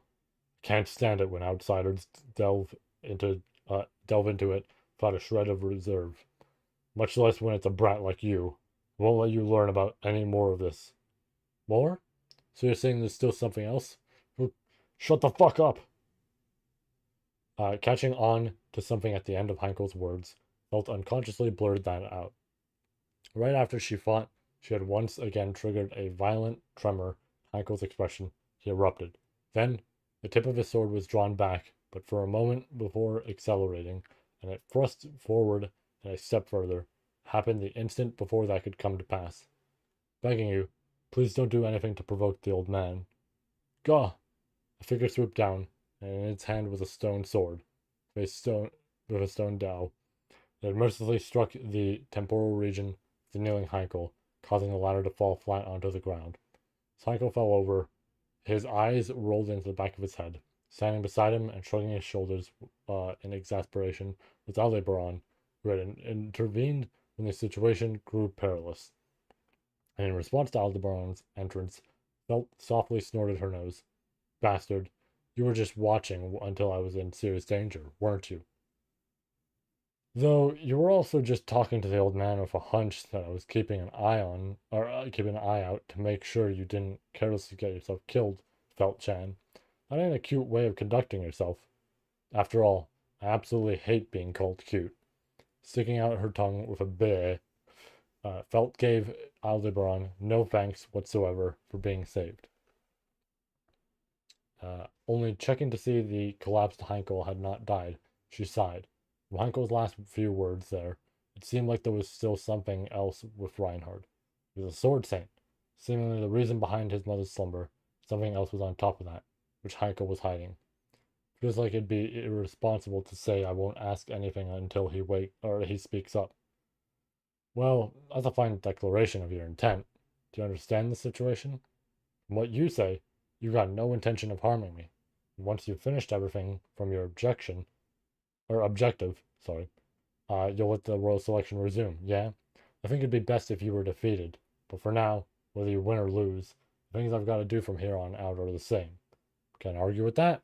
Can't stand it when outsiders delve into it without a shred of reserve. Much less when it's a brat like you. Won't let you learn about any more of this. More? So you're saying there's still something else? Shut the fuck up! Catching on to something at the end of Heinkel's words, Felt unconsciously blurted that out. Right after she thought she had once again triggered a violent tremor in Heinkel's expression, he erupted. Then, the tip of his sword was drawn back, but for a moment before accelerating, and it thrust forward and a step further, happened the instant before that could come to pass. Begging you, please don't do anything to provoke the old man. Gah! A figure swooped down, and in its hand was a stone sword, with a stone dowel. It had mercilessly struck the temporal region of the kneeling Heinkel, causing the latter to fall flat onto the ground. As Heinkel fell over, his eyes rolled into the back of his head. Standing beside him and shrugging his shoulders in exasperation was Aldebaran, who had intervened when the situation grew perilous. And in response to Aldebaran's entrance, Felt softly snorted her nose. Bastard, you were just watching until I was in serious danger, weren't you? Though you were also just talking to the old man with a hunch that I was keeping an eye on, or keeping an eye out to make sure you didn't carelessly get yourself killed, Felt Chan. That ain't a cute way of conducting yourself. After all, I absolutely hate being called cute. Sticking out her tongue with a bleh, Felt gave Aldebaran no thanks whatsoever for being saved. Only checking to see the collapsed Heinkel had not died, she sighed. With Heinkel's last few words there, it seemed like there was still something else with Reinhard. He was a sword saint, seemingly the reason behind his mother's slumber. Something else was on top of that, which Heinkel was hiding. Feels like it'd be irresponsible to say I won't ask anything until he speaks up. Well, that's a fine declaration of your intent. Do you understand the situation? From what you say, you've got no intention of harming me. And once you've finished everything from your objective, you'll let the royal selection resume, yeah? I think it'd be best if you were defeated, but for now, whether you win or lose, the things I've got to do from here on out are the same. Can't argue with that.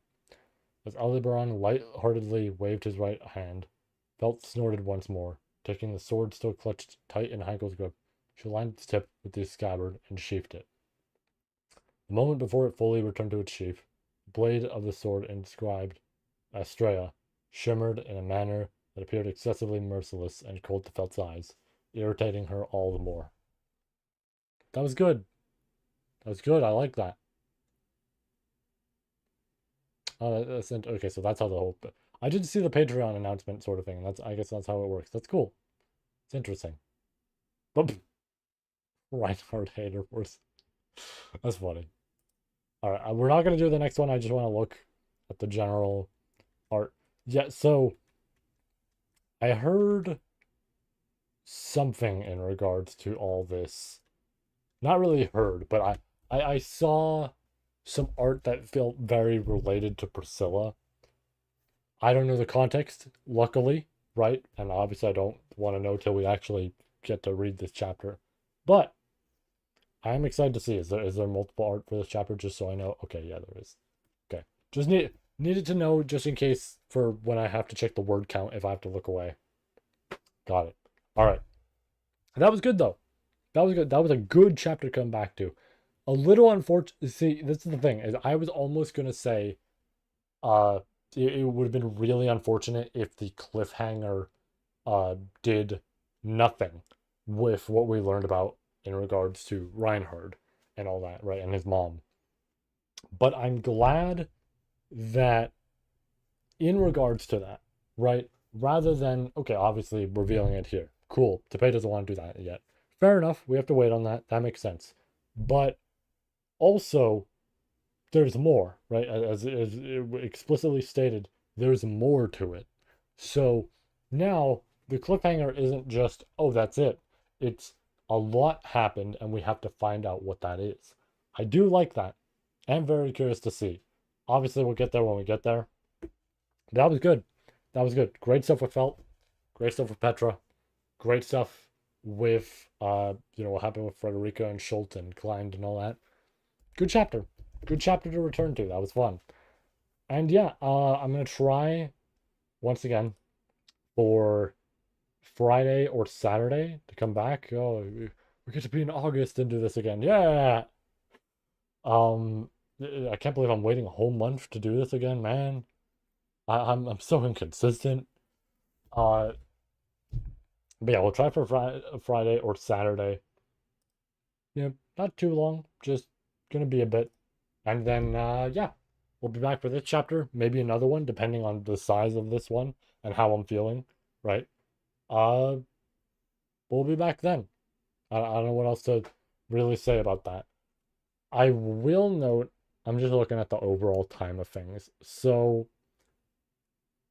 As Aldebaran light-heartedly waved his right hand, Felt snorted once more, taking the sword still clutched tight in Heinkel's grip. She aligned its tip with the scabbard and sheathed it. The moment before it fully returned to its sheath, the blade of the sword inscribed Astrea shimmered in a manner that appeared excessively merciless and cold to Felt's eyes, irritating her all the more. That was good. That was good. I like that. Okay, so that's how the whole. I did see the Patreon announcement sort of thing. I guess that's how it works. That's cool. It's interesting. But Reinhardt hater force. That's funny. All right, we're not gonna do the next one. I just want to look at the general art. Yeah, so I heard something in regards to all this. Not really heard, but I saw some art that felt very related to Priscilla. I don't know the context, luckily, right? And obviously I don't want to know till we actually get to read this chapter. But I am excited to see. Is there multiple art for this chapter? Just so I know. Okay, yeah, there is. Okay. Just needed to know just in case for when I have to check the word count if I have to look away. Got it. All right. That was good though. That was good. That was a good chapter to come back to. A little unfortunate. See, this is the thing. Is I was almost gonna say, uh, it would have been really unfortunate if the cliffhanger, did nothing with what we learned about in regards to Reinhard and all that, right, and his mom. But I'm glad that in regards to that, right, rather than okay, obviously revealing it here. Cool. Tepe doesn't want to do that yet. Fair enough. We have to wait on that. That makes sense. But also, there's more, right? As explicitly stated, there's more to it. So now the cliffhanger isn't just, oh, that's it. It's a lot happened and we have to find out what that is. I do like that. I'm very curious to see. Obviously, we'll get there when we get there. That was good. That was good. Great stuff with Felt. Great stuff with Petra. Great stuff with what happened with Frederica and Schultz and Klein and all that. Good chapter. Good chapter to return to. That was fun. And yeah, I'm gonna try once again for Friday or Saturday to come back. Oh, we get to be in August and do this again. Yeah. Um, I can't believe I'm waiting a whole month to do this again, man. I'm so inconsistent. Uh, but yeah, we'll try for Friday or Saturday. Yeah, not too long. Just gonna be a bit, and then yeah, we'll be back for this chapter. Maybe another one, depending on the size of this one and how I'm feeling. Right. Uh, we'll be back then. I don't know what else to really say about that. I will note, I'm just looking at the overall time of things. So,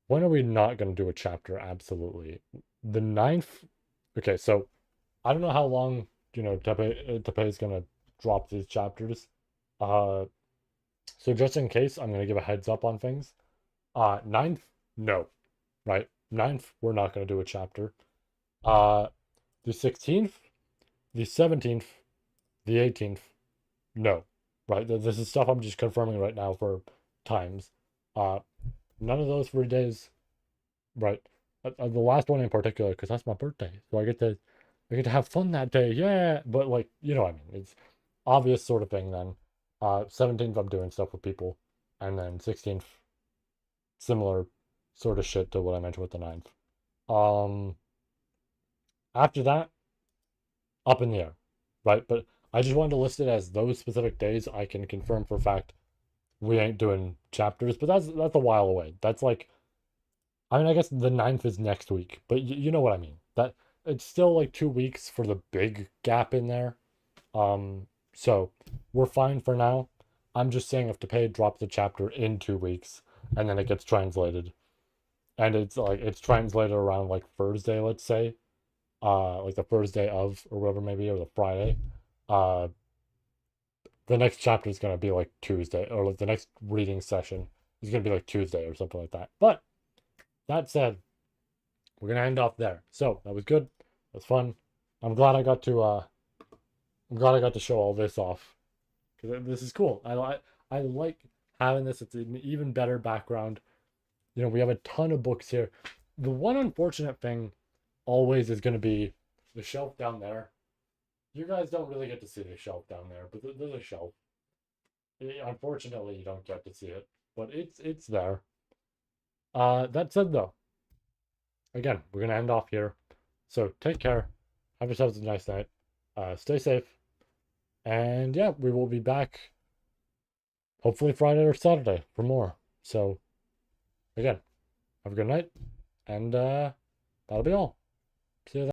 when are we not going to do a chapter? Absolutely. The ninth. Okay, so I don't know how long, Tepe is going to drop these chapters. Uh, so just in case, I'm going to give a heads up on things. Ninth, no, right? Ninth, we're not going to do a chapter. Uh, the 16th, the 17th, the 18th, no, right? This is stuff I'm just confirming right now for times. Uh, none of those 3 days, right? The last one in particular, because that's my birthday, so I get to have fun that day, yeah. But like, you know what I mean? It's obvious sort of thing. Then, 17th I'm doing stuff with people, and then 16th similar sort of shit to what I mentioned with the ninth. Um, after that, up in the air, right? But I just wanted to list it as those specific days. I can confirm for a fact we ain't doing chapters, but that's a while away. That's like, I mean, I guess the ninth is next week, but you know what I mean. That it's still like 2 weeks for the big gap in there. So we're fine for now. I'm just saying if Tapei drops the chapter in 2 weeks and then it gets translated, and it's translated around like Thursday, let's say, like the Thursday of or whatever maybe or the Friday, uh, the next chapter is gonna be like Tuesday or like the next reading session is gonna be like Tuesday or something like that. But that said, we're gonna end off there. So that was good. That was fun. I'm glad I got to show all this off because this is cool. I like having this. It's an even better background. We have a ton of books here. The one unfortunate thing always is going to be the shelf down there. You guys don't really get to see the shelf down there, but there's a shelf. Unfortunately, you don't get to see it, but it's there. That said, though, again, we're gonna end off here. So take care. Have yourselves a nice night. Stay safe. And yeah, we will be back hopefully Friday or Saturday for more. So again, have a good night, and that'll be all. See you then.